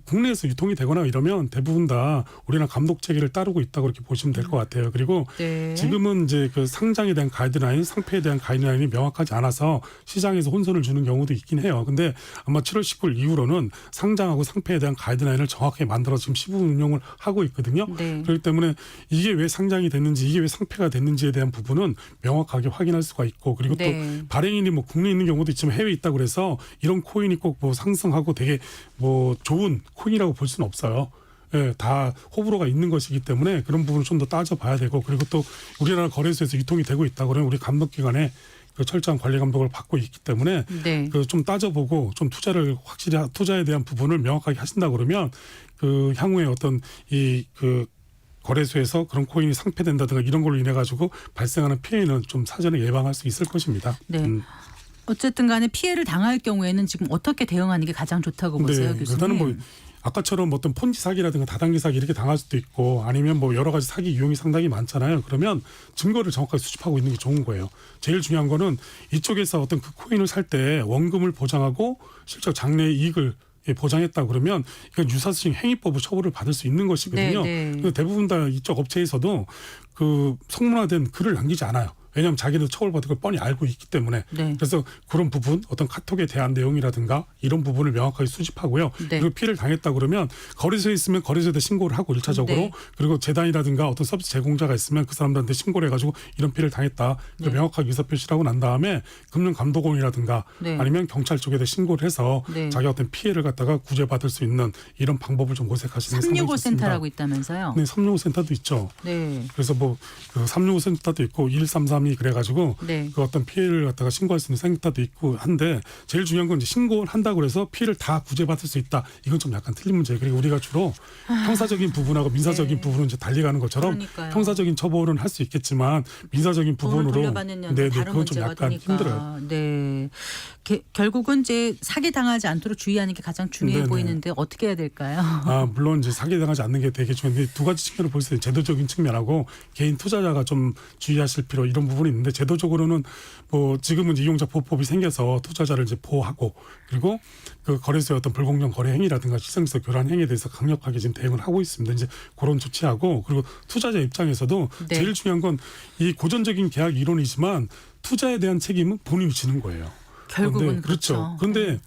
국내에서 유통이 되거나 이러면 대부분 다 우리나라 감독 체계를 따르고 있다고 이렇게 보시면 될 것 같아요. 그리고 네. 지금은 이제 그 상장에 대한 가이드라인, 상표에 대한 가이드라인이 명확하지 않아서 시장에서 혼선을 주는 경우도 있긴 해요. 근데 아마 7월 19일 이후로는 상장하고 상표에 대한 가이드라인을 정확하게 만들어서 지금 시범 운용을 하고 있거든요. 네. 그렇기 때문에 이게 왜 상장이 됐는지, 이게 왜 상표가 됐는지에 대한 부분은 명확하게 확인할 수가 있고, 그리고 네. 또 발행인이 뭐 국내에 있는 경우도 있지만 해외에 있다고 그래서 이런 코인이 꼭 뭐 상승하고 되게 뭐 좋은 코인이라고 볼 수는 없어요. 예, 다 호불호가 있는 것이기 때문에 그런 부분을 좀 더 따져봐야 되고, 그리고 또 우리나라 거래소에서 유통이 되고 있다 그러면 우리 감독기관에 그 철저한 관리 감독을 받고 있기 때문에 네. 좀 따져보고 좀 투자를 확실히 투자에 대한 부분을 명확하게 하신다 그러면 향후에 어떤 거래소에서 그런 코인이 상폐된다든가 이런 걸로 인해 가지고 발생하는 피해는 좀 사전에 예방할 수 있을 것입니다. 네. 어쨌든 간에 피해를 당할 경우에는 지금 어떻게 대응하는 게 가장 좋다고 보세요, 교수님? 일단은 뭐 아까처럼 어떤 폰지 사기라든가 다단계 사기 이렇게 당할 수도 있고, 아니면 뭐 여러 가지 사기 유형이 상당히 많잖아요. 그러면 증거를 정확하게 수집하고 있는 게 좋은 거예요. 제일 중요한 거는 이쪽에서 어떤 그 코인을 살 때 원금을 보장하고 실적 장래 이익을 보장했다 그러면 이건 유사수익 행위법으로 처벌을 받을 수 있는 것이거든요. 네, 네. 근데 대부분 다 이쪽 업체에서도 성문화된 글을 남기지 않아요. 왜냐하면 자기는 처벌받을 걸 뻔히 알고 있기 때문에. 네. 그래서 그런 부분, 어떤 카톡에 대한 내용이라든가 이런 부분을 명확하게 수집하고요. 네. 그리고 피해를 당했다 그러면 거래소에 있으면 거래소에다 신고를 하고 1차적으로 네. 그리고 재단이라든가 어떤 서비스 제공자가 있으면 그 사람들한테 신고를 해가지고 이런 피해를 당했다. 네. 명확하게 의사표시를 하고 난 다음에 금융감독원이라든가 네. 아니면 경찰 쪽에다 신고를 해서 네. 자기 어떤 피해를 갖다가 구제받을 수 있는 이런 방법을 좀 모색하시는 게 상당히 365 좋습니다. 센터라고 있다면서요? 네, 365 센터도 있죠. 네. 그래서 뭐 365 센터도 있고 1332 그래가지고 네. 그 어떤 피해를 갖다가 신고할 수 있는 센터도 있고 한데, 제일 중요한 건 이제 신고를 한다고 해서 피해를 다 구제받을 수 있다. 이건 좀 약간 틀린 문제예요. 그리고 우리가 주로 형사적인 부분하고 민사적인 네. 부분은 이제 달리 가는 것처럼 그러니까요. 형사적인 처벌은 할 수 있겠지만 민사적인 돈을 부분으로 돌려받는 연도 다른 그건 좀 문제가 약간 되니까. 힘들어요. 네. 결국은 이제 사기 당하지 않도록 주의하는 게 가장 중요해 네네. 보이는데 어떻게 해야 될까요? 물론 이제 사기당하지 않는 게 되게 중요한데, 두 가지 측면을 볼 수 있어요. 제도적인 측면하고 개인 투자자가 좀 주의하실 필요, 이런 부분이 있는데, 제도적으로는 뭐 지금은 이제 이용자 보호법이 생겨서 투자자를 이제 보호하고, 그리고 그 거래소의 어떤 불공정 거래 행위라든가 시장에서 교란 행위에 대해서 강력하게 지금 대응을 하고 있습니다. 이제 그런 조치하고, 그리고 투자자 입장에서도 네. 제일 중요한 건 이 고전적인 계약 이론이지만 투자에 대한 책임은 본인이 지는 거예요. 결국은 그런데, 그렇죠. 그런데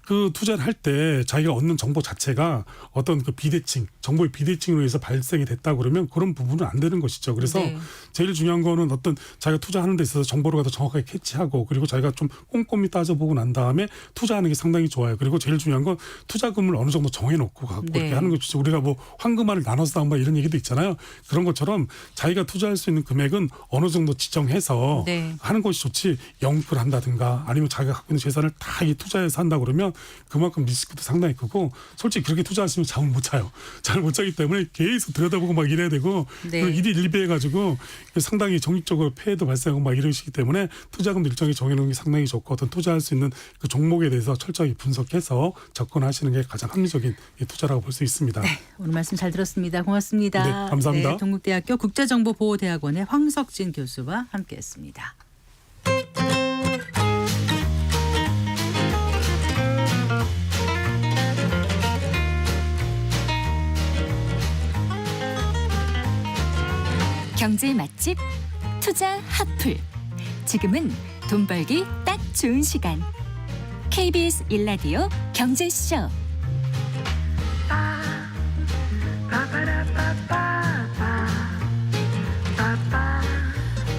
그 투자를 할 때 자기가 얻는 정보 자체가 어떤 그 비대칭, 정보의 비대칭으로 해서 발생이 됐다 그러면 그런 부분은 안 되는 것이죠. 그래서 네. 제일 중요한 거는 어떤 자기가 투자하는 데 있어서 정보를 갖다 정확하게 캐치하고, 그리고 자기가 좀 꼼꼼히 따져보고 난 다음에 투자하는 게 상당히 좋아요. 그리고 제일 중요한 건 투자금을 어느 정도 정해놓고 갖고 네. 이렇게 하는 게 좋죠. 우리가 뭐 황금알을 나눠서 한번 이런 얘기도 있잖아요. 그런 것처럼 자기가 투자할 수 있는 금액은 어느 정도 지정해서 네. 하는 것이 좋지, 영끌 한다든가 아니면 자기가 갖고 있는 재산을 다 이 투자해서 한다 그러면 그만큼 리스크도 상당히 크고, 솔직히 그렇게 투자하시면 잠을 못 자요. 잠을 못 자기 때문에 계속 들여다보고 막 이래야 되고, 네. 일일비해가지고 상당히 정립적으로 폐해도 발생하고 막 이러시기 때문에 투자금도 일정히 정해놓는 게 상당히 좋고, 어떤 투자할 수 있는 그 종목에 대해서 철저히 분석해서 접근하시는 게 가장 합리적인 투자라고 볼 수 있습니다. 네, 오늘 말씀 잘 들었습니다. 고맙습니다. 네, 감사합니다. 네, 동국대학교 국제정보보호대학원의 황석진 교수와 함께했습니다. 경제 맛집 투자 핫플. 지금은 돈 벌기 딱 좋은 시간. KBS 1라디오 경제쇼.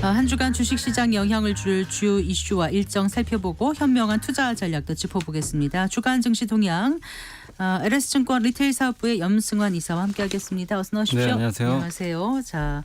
한 주간 주식시장 영향을 줄 주요 이슈와 일정 살펴보고 현명한 투자 전략도 짚어보겠습니다. 주간 증시 동향 LS증권 리테일사업부의 염승환 이사와 함께하겠습니다. 어서 나오십시오. 네, 안녕하세요. 안녕하세요. 자,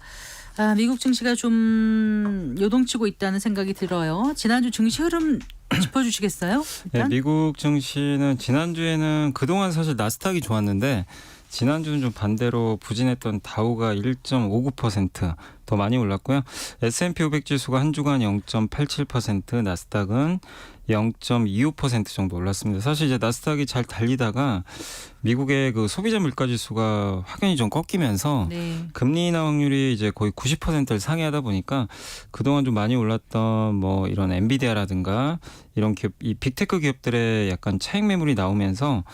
미국 증시가 좀 요동치고 있다는 생각이 들어요. 지난주 증시 흐름 짚어주시겠어요? 네, 일단? 미국 증시는 지난주에는 그동안 사실 나스닥이 좋았는데 지난주는 좀 반대로 부진했던 다우가 1.59% 더 많이 올랐고요. S&P 500 지수가 한 주간 0.87%, 나스닥은 0.25% 정도 올랐습니다. 사실 이제 나스닥이 잘 달리다가 미국의 그 소비자 물가 지수가 확연히 좀 꺾이면서 네. 금리 인하 확률이 이제 거의 90%를 상회하다 보니까 그동안 좀 많이 올랐던 뭐 이런 엔비디아라든가 이런 기업, 이 빅테크 기업들의 약간 차익 매물이 나오면서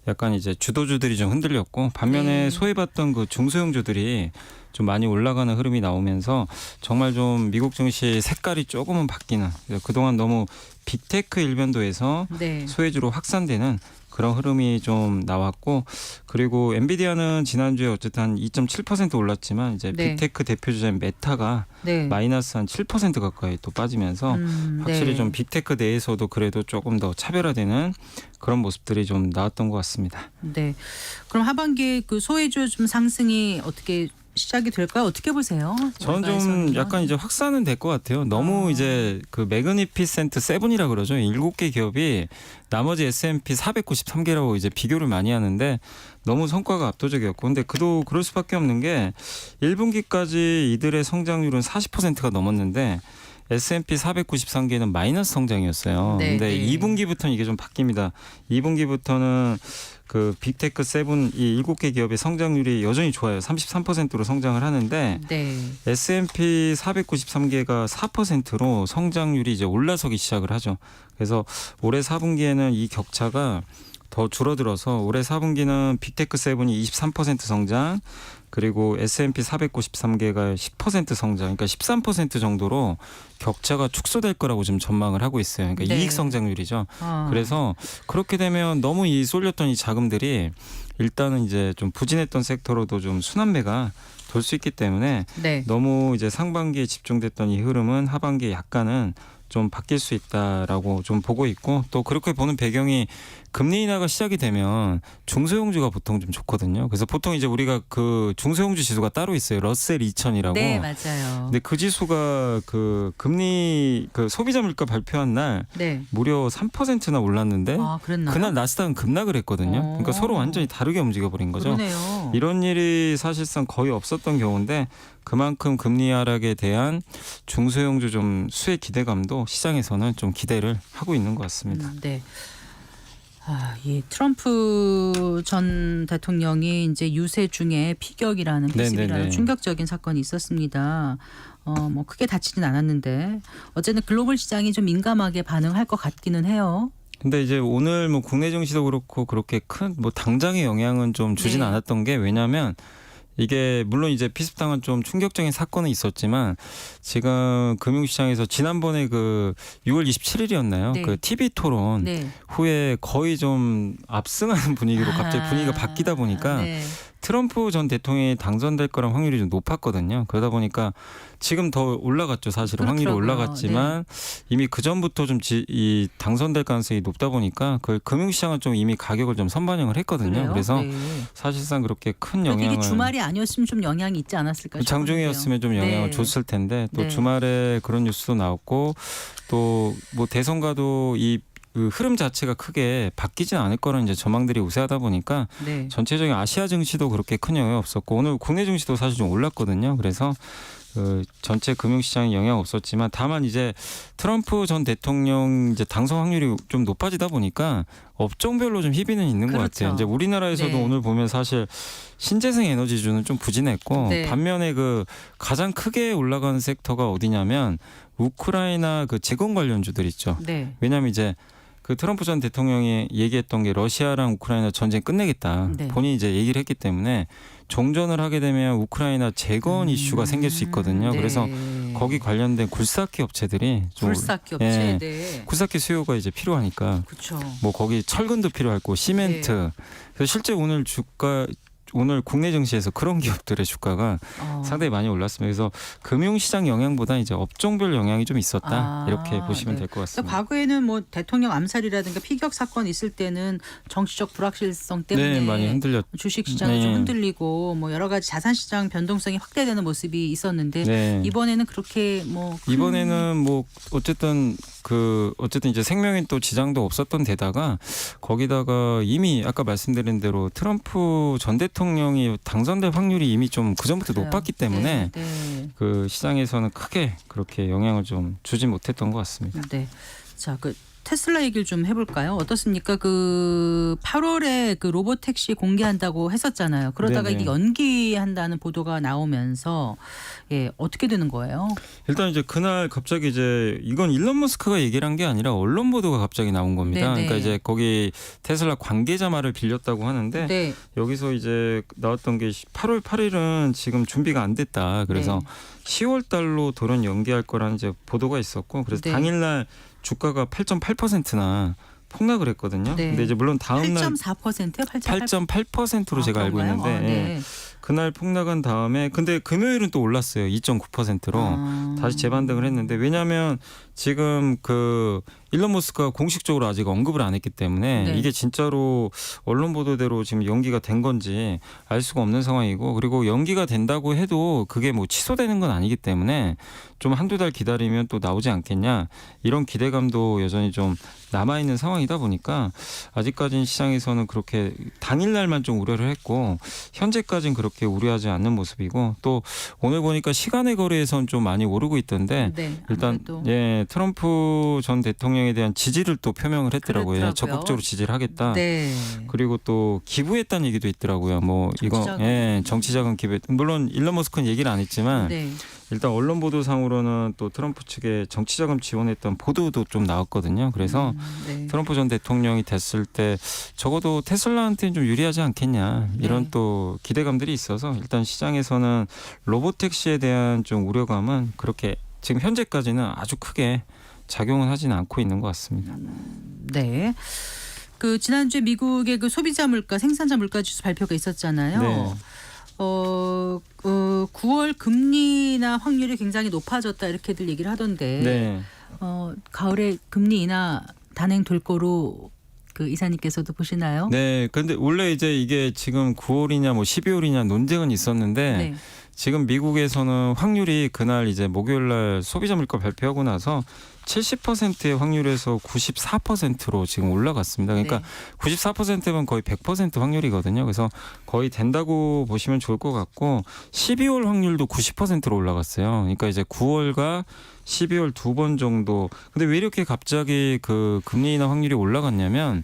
약간 이제 주도주들이 좀 흔들렸고 반면에 네. 소외받던 그 중소형주들이 좀 많이 올라가는 흐름이 나오면서 정말 좀 미국 증시 색깔이 조금은 바뀌는, 그동안 너무 빅테크 일변도에서 네. 소외주로 확산되는 그런 흐름이 좀 나왔고, 그리고 엔비디아는 지난주에 어쨌든 한 2.7% 올랐지만 이제 네. 빅테크 대표 주자인 메타가 네. 마이너스 한 7% 가까이 또 빠지면서 확실히 네. 좀 빅테크 내에서도 그래도 조금 더 차별화되는 그런 모습들이 좀 나왔던 것 같습니다. 네. 그럼 하반기에 그 소외주 좀 상승이 어떻게 시작이 될까요? 어떻게 보세요? 저는 좀 월가에서는요? 약간 이제 확산은 될 것 같아요. 너무 이제 그 매그니피센트 7이라 그러죠. 7개 기업이 나머지 S&P 493개라고 이제 비교를 많이 하는데 너무 성과가 압도적이었고, 근데 그럴 수밖에 없는 게 1분기까지 이들의 성장률은 40%가 넘었는데 S&P 493개는 마이너스 성장이었어요. 네, 근데 네. 2분기부터는 이게 좀 바뀝니다. 2분기부터는 그 빅테크 7, 이 7개 기업의 성장률이 여전히 좋아요. 33%로 성장을 하는데 네. S&P 493개가 4%로 성장률이 이제 올라서기 시작을 하죠. 그래서 올해 4분기에는 이 격차가 더 줄어들어서 올해 4분기는 빅테크 7이 23% 성장, 그리고 S&P 493개가 10% 성장, 그러니까 13% 정도로 격차가 축소될 거라고 지금 전망을 하고 있어요. 그러니까 네. 이익 성장률이죠. 어. 그래서 그렇게 되면 너무 이 쏠렸던 이 자금들이 일단은 이제 좀 부진했던 섹터로도 좀 순환매가 돌 수 있기 때문에 네. 너무 이제 상반기에 집중됐던 이 흐름은 하반기에 약간은 좀 바뀔 수 있다라고 좀 보고 있고, 또 그렇게 보는 배경이 금리 인하가 시작이 되면 중소형주가 보통 좀 좋거든요. 그래서 보통 이제 우리가 그 중소형주 지수가 따로 있어요. 러셀 2000이라고. 네, 맞아요. 근데 그 지수가 그 금리 그 소비자 물가 발표한 날 네. 무려 3%나 올랐는데 아, 그랬나요? 그날 나스닥은 급락을 했거든요. 그러니까 서로 완전히 다르게 움직여 버린 거죠. 그러네요. 이런 일이 사실상 거의 없었던 경우인데 그만큼 금리 하락에 대한 중소형주 좀 수혜 기대감도 시장에서는 좀 기대를 하고 있는 것 같습니다. 네. 이 트럼프 전 대통령이 이제 유세 중에 피격이라는 피습이라는 네네네. 충격적인 사건이 있었습니다. 뭐 크게 다치진 않았는데 어쨌든 글로벌 시장이 좀 민감하게 반응할 것 같기는 해요. 근데 이제 오늘 뭐 국내 증시도 그렇고 그렇게 큰 뭐 당장의 영향은 좀 주진 네. 않았던 게, 왜냐하면 이게 물론 이제 피습당한 좀 충격적인 사건은 있었지만 지금 금융시장에서 지난번에 그 6월 27일이었나요? 네. 그 TV 토론 네. 후에 거의 좀 압승하는 분위기로 갑자기 분위기가 바뀌다 보니까 네. 트럼프 전 대통령이 당선될 거란 확률이 좀 높았거든요. 그러다 보니까 지금 더 올라갔죠. 사실은 확률이 그렇더라고요. 올라갔지만 이미 그 전부터 좀 이 당선될 가능성이 높다 보니까 그 금융시장은 좀 이미 가격을 좀 선반영을 했거든요. 그래요? 그래서 네. 사실상 그렇게 큰 그래도 영향을, 이게 주말이 아니었으면 좀 영향이 있지 않았을까 싶은데요. 장중이었으면 좀 영향을 네. 줬을 텐데 또 네. 주말에 그런 뉴스도 나왔고 또 뭐 대선과도 그 흐름 자체가 크게 바뀌진 않을 거라는 이제 전망들이 우세하다 보니까 네. 전체적인 아시아 증시도 그렇게 큰 영향이 없었고 오늘 국내 증시도 사실 좀 올랐거든요. 그래서 그 전체 금융시장에 영향 없었지만 다만 이제 트럼프 전 대통령 이제 당선 확률이 좀 높아지다 보니까 업종별로 좀 희비는 있는 것 그렇죠. 같아요. 이제 우리나라에서도 네. 오늘 보면 사실 신재생 에너지주는 좀 부진했고 네. 반면에 그 가장 크게 올라가는 섹터가 어디냐면 우크라이나 그 재건 관련주들 있죠. 네. 왜냐하면 이제 그 트럼프 전 대통령이 얘기했던 게 러시아랑 우크라이나 전쟁 끝내겠다. 네. 본인이 이제 얘기를 했기 때문에 종전을 하게 되면 우크라이나 재건 이슈가 생길 수 있거든요. 네. 그래서 거기 관련된 굴삭기 업체들이 좀 굴삭기 업체. 예. 네. 굴삭기 수요가 이제 필요하니까 그렇죠. 뭐 거기 철근도 필요할 거고 시멘트. 네. 그래서 실제 오늘 국내 증시에서 그런 기업들의 주가가 상당히 많이 올랐습니다. 그래서 금융시장 영향보다 이제 업종별 영향이 좀 있었다. 이렇게 보시면 네. 될 것 같습니다. 과거에는 뭐 대통령 암살이라든가 피격 사건 있을 때는 정치적 불확실성 때문에 네, 많이 흔들렸. 주식 시장이 좀 네. 흔들리고 뭐 여러 가지 자산 시장 변동성이 확대되는 모습이 있었는데 네. 이번에는 그렇게 뭐 이번에는 뭐 어쨌든 이제 생명에 또 지장도 없었던 데다가 거기다가 이미 아까 말씀드린 대로 트럼프 전 대통령이 당선될 확률이 이미 좀 그전부터 그래요. 높았기 때문에 네. 그 시장에서는 크게 그렇게 영향을 좀 주지 못했던 것 같습니다. 네. 자, 그 테슬라 얘기를 좀 해볼까요? 어떻습니까? 그 8월에 그 로봇 택시 공개한다고 했었잖아요. 그러다가 네네. 이게 연기한다는 보도가 나오면서 예, 어떻게 되는 거예요? 일단 이제 그날 갑자기 이제 이건 일론 머스크가 얘기를 한 게 아니라 언론 보도가 갑자기 나온 겁니다. 네네. 그러니까 이제 거기 테슬라 관계자 말을 빌렸다고 하는데 네. 여기서 이제 나왔던 게 8월 8일은 지금 준비가 안 됐다. 그래서 네. 10월 달로 돌연 연기할 거라는 이제 보도가 있었고 그래서 네. 당일날 주가가 8.8%나 폭락을 했거든요. 네. 근데 이제 물론 다음 날 8.4%요? 8.8%로 제가 알고 있는데 예. 네. 그날 폭락한 다음에 근데 금요일은 또 올랐어요. 2.9%로. 다시 재반등을 했는데 왜냐하면 지금 그 일론 머스크가 공식적으로 아직 언급을 안 했기 때문에 네. 이게 진짜로 언론 보도대로 지금 연기가 된 건지 알 수가 없는 상황이고 그리고 연기가 된다고 해도 그게 뭐 취소되는 건 아니기 때문에 좀 한두 달 기다리면 또 나오지 않겠냐 이런 기대감도 여전히 좀 남아있는 상황이다 보니까 아직까지는 시장에서는 그렇게 당일날만 좀 우려를 했고 현재까지는 그렇게 우려하지 않는 모습이고 또 오늘 보니까 시간의 거래에선 좀 많이 오르고 있던데 네. 일단 아무래도. 예 트럼프 전 대통령에 대한 지지를 또 표명을 했더라고요. 그랬더라고요. 적극적으로 지지를 하겠다. 네. 그리고 또 기부했다는 얘기도 있더라고요. 뭐 이거 정치자금. 예 정치자금 기부. 물론 일론 머스크는 얘기를 안 했지만 네. 일단 언론 보도상으로는 또 트럼프 측에 정치자금 지원했던 보도도 좀 나왔거든요. 그래서 네. 트럼프 전 대통령이 됐을 때 적어도 테슬라한테는 좀 유리하지 않겠냐 이런 네. 또 기대감들이 있어서 일단 시장에서는 로봇택시에 대한 좀 우려감은 그렇게 지금 현재까지는 아주 크게 작용은 하지는 않고 있는 것 같습니다. 네. 그 지난주에 미국의 그 소비자 물가, 생산자 물가 지수 발표가 있었잖아요. 네. 9월 금리나 확률이 굉장히 높아졌다 이렇게들 얘기를 하던데 네. 가을에 금리 인하 단행될 거로 그 이사님께서도 보시나요? 네. 근데 원래 이제 이게 지금 9월이냐 뭐 12월이냐 논쟁은 있었는데 네. 지금 미국에서는 확률이 그날 이제 목요일 날 소비자 물가 발표하고 나서 70%의 확률에서 94%로 지금 올라갔습니다. 그러니까 네. 94%면 거의 100% 확률이거든요. 그래서 거의 된다고 보시면 좋을 것 같고 12월 확률도 90%로 올라갔어요. 그러니까 이제 9월과 12월 두 번 정도. 근데 왜 이렇게 갑자기 그 금리 인하 확률이 올라갔냐면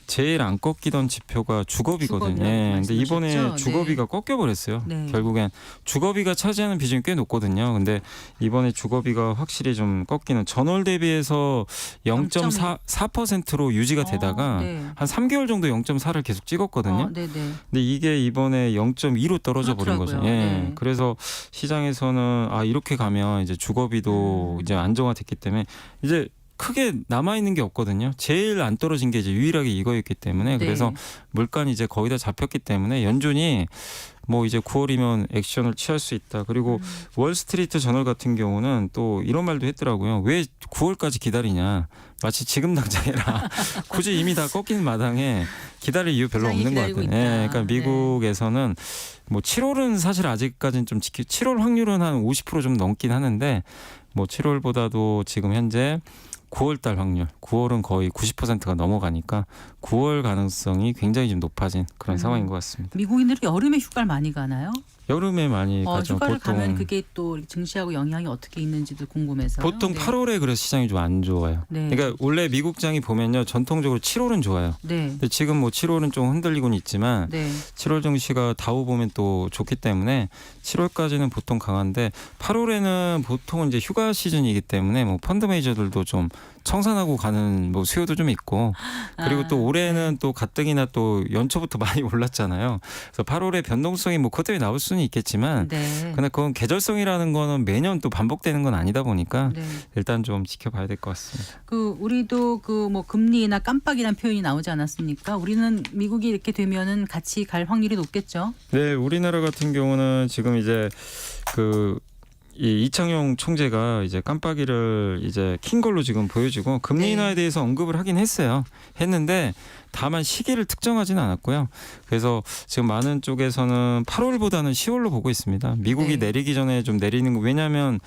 제일 안 꺾이던 지표가 주거비거든요. 주거비라고 예, 근데 이번에 말씀하셨죠? 주거비가 네. 꺾여버렸어요. 네. 결국엔 주거비가 차지하는 비중이 꽤 높거든요. 근데 이번에 주거비가 확실히 좀 꺾이는 전월 대비해서 0.4%로 유지가 되다가 네. 한 3개월 정도 0.4를 계속 찍었거든요. 네네. 근데 이게 이번에 0.2로 떨어져 버린 거죠. 그렇더라고요. 예. 네. 그래서 시장에서는 이렇게 가면 이제 주거비도 이제 안정화됐기 때문에 이제 크게 남아 있는 게 없거든요. 제일 안 떨어진 게 이제 유일하게 이거였기 때문에 네. 그래서 물가는 이제 거의 다 잡혔기 때문에 연준이 뭐 이제 9월이면 액션을 취할 수 있다. 그리고 월스트리트 저널 같은 경우는 또 이런 말도 했더라고요. 왜 9월까지 기다리냐. 마치 지금 당장 해라. 굳이 이미 다 꺾인 마당에 기다릴 이유 별로 시장이 없는 것 기다리고 같아요. 있다. 예, 그러니까 미국에서는 뭐 7월은 사실 아직까지는 좀 7월 확률은 한 50% 좀 넘긴 하는데 뭐 7월보다도 지금 현재 9월 달 확률, 9월은 거의 90%가 넘어가니까 9월 가능성이 굉장히 좀 높아진 그런 상황인 것 같습니다. 미국인들이 여름에 휴가를 많이 가나요? 여름에 많이 가죠. 휴가를 보통 가면 그게 또 증시하고 영향이 어떻게 있는지도 궁금해서. 보통 8월에 그래서 시장이 좀 안 좋아요. 네. 그러니까 원래 미국장이 보면요, 전통적으로 7월은 좋아요. 네. 근데 지금 뭐 7월은 좀 흔들리고는 있지만 네. 7월 증시가 다우 보면 또 좋기 때문에 7월까지는 보통 강한데 8월에는 보통은 이제 휴가 시즌이기 때문에 뭐 펀드 매니저들도 좀 청산하고 가는 뭐 수요도 좀 있고 그리고 또 올해는 또 가뜩이나 또 연초부터 많이 올랐잖아요. 그래서 8월에 변동성이 뭐 그것 때문에 나올 수는 있겠지만 네. 근데 그건 계절성이라는 거는 매년 또 반복되는 건 아니다 보니까 네. 일단 좀 지켜봐야 될 것 같습니다. 우리도 뭐 금리나 깜빡이란 표현이 나오지 않았습니까? 우리는 미국이 이렇게 되면은 같이 갈 확률이 높겠죠. 네, 우리나라 같은 경우는 지금 이제 이 이창용 총재가 이제 깜빡이를 이제 킨 걸로 지금 보여지고 금리 인하에 대해서 언급을 하긴 했는데 다만 시기를 특정하지는 않았고요. 그래서 지금 많은 쪽에서는 8월보다는 10월로 보고 있습니다. 미국이 네. 내리기 전에 좀 내리는 거 왜냐하면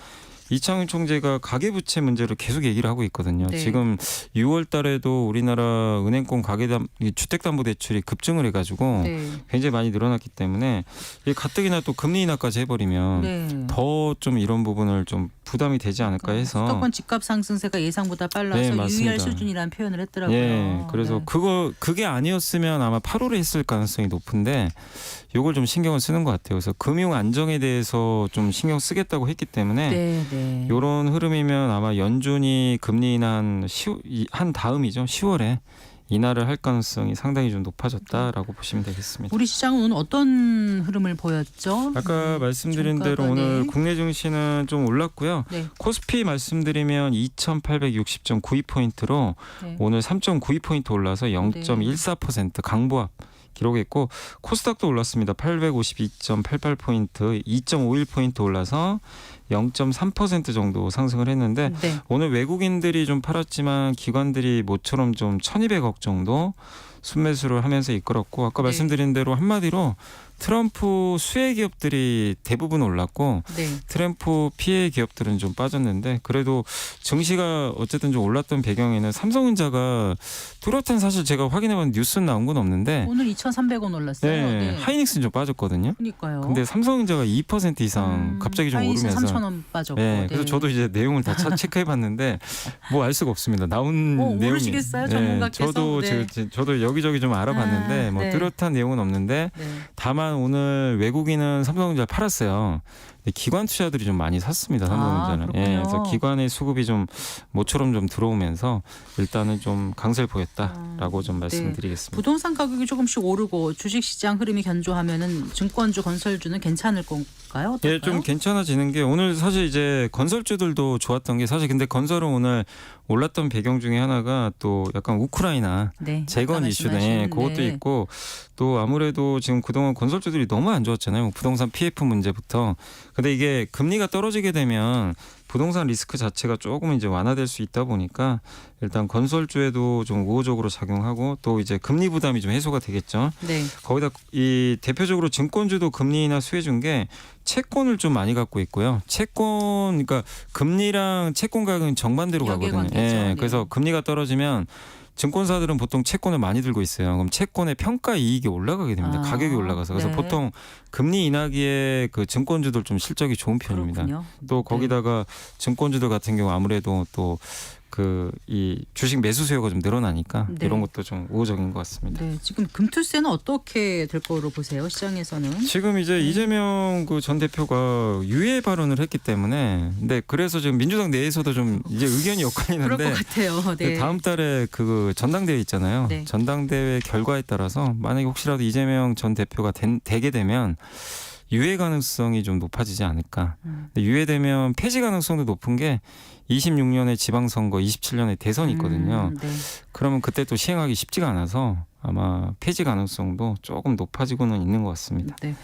이창용 총재가 가계부채 문제를 계속 얘기를 하고 있거든요. 네. 지금 6월 달에도 우리나라 은행권 주택담보대출이 급증을 해가지고 네. 굉장히 많이 늘어났기 때문에 이 가뜩이나 또 금리 인하까지 해버리면 네. 더 좀 이런 부분을 좀 부담이 되지 않을까 해서 수도권 집값 상승세가 예상보다 빨라서 네, 유의할 맞습니다. 수준이라는 표현을 했더라고요. 예, 그래서 네. 그게 아니었으면 아마 8월에 했을 가능성이 높은데 이걸 좀 신경을 쓰는 것 같아요. 그래서 금융 안정에 대해서 좀 신경 쓰겠다고 했기 때문에 네, 네. 이런 흐름이면 아마 연준이 금리 인하 한 다음이죠. 10월에 인하를 할 가능성이 상당히 좀 높아졌다라고 보시면 되겠습니다. 우리 시장은 오늘 어떤 흐름을 보였죠? 아까 말씀드린 종가가, 대로 오늘 네. 국내 증시는 좀 올랐고요. 네. 코스피 말씀드리면 2,860.92포인트로 네. 오늘 3.92포인트 올라서 0.14% 강보합 기록했고 코스닥도 올랐습니다. 852.88포인트 2.51포인트 올라서 0.3% 정도 상승을 했는데 네. 오늘 외국인들이 좀 팔았지만 기관들이 모처럼 좀 1,200억 정도 순매수를 하면서 이끌었고 아까 네. 말씀드린 대로 한마디로 트럼프 수혜 기업들이 대부분 올랐고 네. 트럼프 피해 기업들은 좀 빠졌는데 그래도 증시가 어쨌든 좀 올랐던 배경에는 삼성전자가 뚜렷한 사실 제가 확인해본 뉴스는 나온 건 없는데 오늘 2,300원 올랐어요. 네, 하이닉스는 좀 빠졌거든요. 그러니까요. 근데 삼성전자가 2% 이상 갑자기 좀 하이닉스 오르면서 3,000원 빠졌고. 네, 그래서 저도 이제 내용을 다 체크해봤는데 뭐 알 수가 없습니다. 나온 내용이. 모르시겠어요? 전문가께서? 저도 네. 저도 여기저기 좀 알아봤는데 뭐 네. 뚜렷한 내용은 없는데 네. 다만 오늘 외국인은 삼성전자 팔았어요. 근데 기관 투자들이 좀 많이 샀습니다. 삼성전자는. 그렇군요. 그래서 기관의 수급이 좀 모처럼 좀 들어오면서 일단은 좀 강세를 보였다라고 좀 말씀드리겠습니다. 부동산 가격이 조금씩 오르고 주식시장 흐름이 견조하면은 증권주, 건설주는 괜찮을 건가요? 어떨까요? 예, 좀 괜찮아지는 게 오늘 사실 이제 건설주들도 좋았던 게 사실 근데 건설은 오늘 올랐던 배경 중에 하나가 또 약간 우크라이나 네, 재건 아까 이슈네 말씀하신, 그것도 네. 있고 또 아무래도 지금 그동안 건설주들이 너무 안 좋았잖아요. 뭐 부동산 PF 문제부터. 근데 이게 금리가 떨어지게 되면 부동산 리스크 자체가 조금 이제 완화될 수 있다 보니까 일단 건설주에도 좀 우호적으로 작용하고 또 이제 금리 부담이 좀 해소가 되겠죠. 네. 거기다 이 대표적으로 증권주도 금리 인하 수혜 준 게 채권을 좀 많이 갖고 있고요. 채권 그러니까 금리랑 채권 가격은 정반대로 가거든요. 역외관계죠. 네. 그래서 금리가 떨어지면 증권사들은 보통 채권을 많이 들고 있어요. 그럼 채권의 평가 이익이 올라가게 됩니다. 아, 가격이 올라가서. 그래서 네. 보통 금리 인하기에 그 증권주들 좀 실적이 좋은 편입니다. 그렇군요. 또 거기다가 증권주들 같은 경우 아무래도 또 이 주식 매수 수요가 좀 늘어나니까 네. 이런 것도 좀 우호적인 것 같습니다. 네, 지금 금투세는 어떻게 될 거로 보세요? 시장에서는? 지금 이제 이재명 그 전 대표가 유해 발언을 했기 때문에 근데 그래서 지금 민주당 내에서도 좀 이제 의견이 그럴 것 엇갈리는데 같아요. 네. 다음 달에 그 전당대회 있잖아요. 네. 전당대회 결과에 따라서 만약에 혹시라도 이재명 전 대표가 되게 되면 유해 가능성이 좀 높아지지 않을까. 근데 유해되면 폐지 가능성도 높은 게 26년에 지방선거, 27년에 대선이 있거든요. 네. 그러면 그때 또 시행하기 쉽지가 않아서 아마 폐지 가능성도 조금 높아지고는 있는 것 같습니다. 네.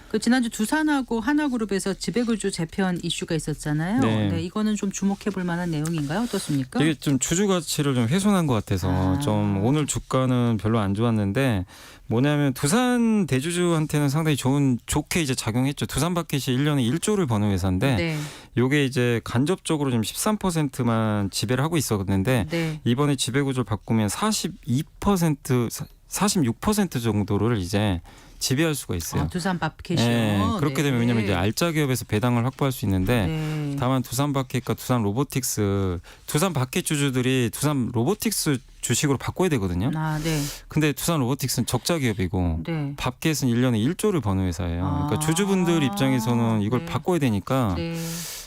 그 지난주 두산하고 하나그룹에서 지배구조 재편 이슈가 있었잖아요. 네. 네, 이거는 좀 주목해 볼 만한 내용인가요? 어떻습니까? 이게 좀 주주 가치를 좀 훼손한 것 같아서 아. 좀 오늘 주가는 별로 안 좋았는데 뭐냐면 두산 대주주한테는 상당히 좋게 이제 작용했죠. 두산바켓이 1년에 1조를 버는 회사인데 네. 요게 이제 간접적으로 좀 13%만 지배를 하고 있었는데 네. 이번에 지배 구조를 바꾸면 46% 정도를 이제 지배할 수가 있어요. 두산 밥켓이요. 네, 그렇게 되면 왜냐면 이제 알짜 기업에서 배당을 확보할 수 있는데 네. 다만 두산바켓과 두산 로보틱스, 두산바켓 주주들이 두산 로보틱스 주식으로 바꿔야 되거든요. 아, 네. 근데 두산 로보틱스는 적자 기업이고 네. 밥켓은 1년에 1조를 버는 회사예요. 아. 그러니까 주주분들 입장에서는 이걸 네. 바꿔야 되니까 네.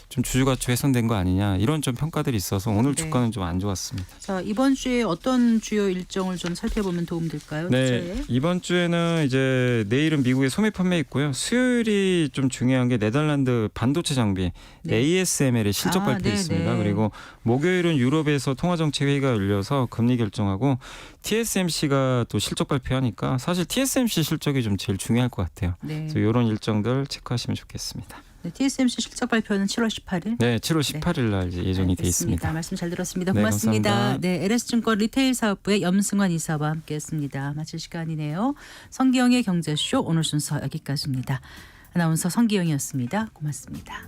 좀 주주가치 훼손된 거 아니냐 이런 좀 평가들이 있어서 오늘 네. 주가는 좀 안 좋았습니다. 자, 이번 주에 어떤 주요 일정을 좀 살펴보면 도움 될까요? 투자에? 이번 주에는 이제 내일은 미국의 소매 판매 있고요. 수요일이 좀 중요한 게 네덜란드 반도체 장비 네. ASML의 실적 발표 네, 있습니다. 네. 그리고 목요일은 유럽에서 통화정책 회의가 열려서 금리 결정하고 TSMC가 또 실적 발표하니까 사실 TSMC 실적이 좀 제일 중요할 것 같아요. 네. 그래서 이런 일정들 체크하시면 좋겠습니다. 네, TSMC 실적 발표는 7월 18일. 네, 7월 18일 날 이제 예정이 돼 알겠습니다. 있습니다. 말씀 잘 들었습니다. 네, 고맙습니다. 감사합니다. 네, LS증권 리테일 사업부의 염승환 이사와 함께했습니다. 마칠 시간이네요. 성기영의 경제쇼 오늘 순서 여기까지입니다. 아나운서 성기영이었습니다. 고맙습니다.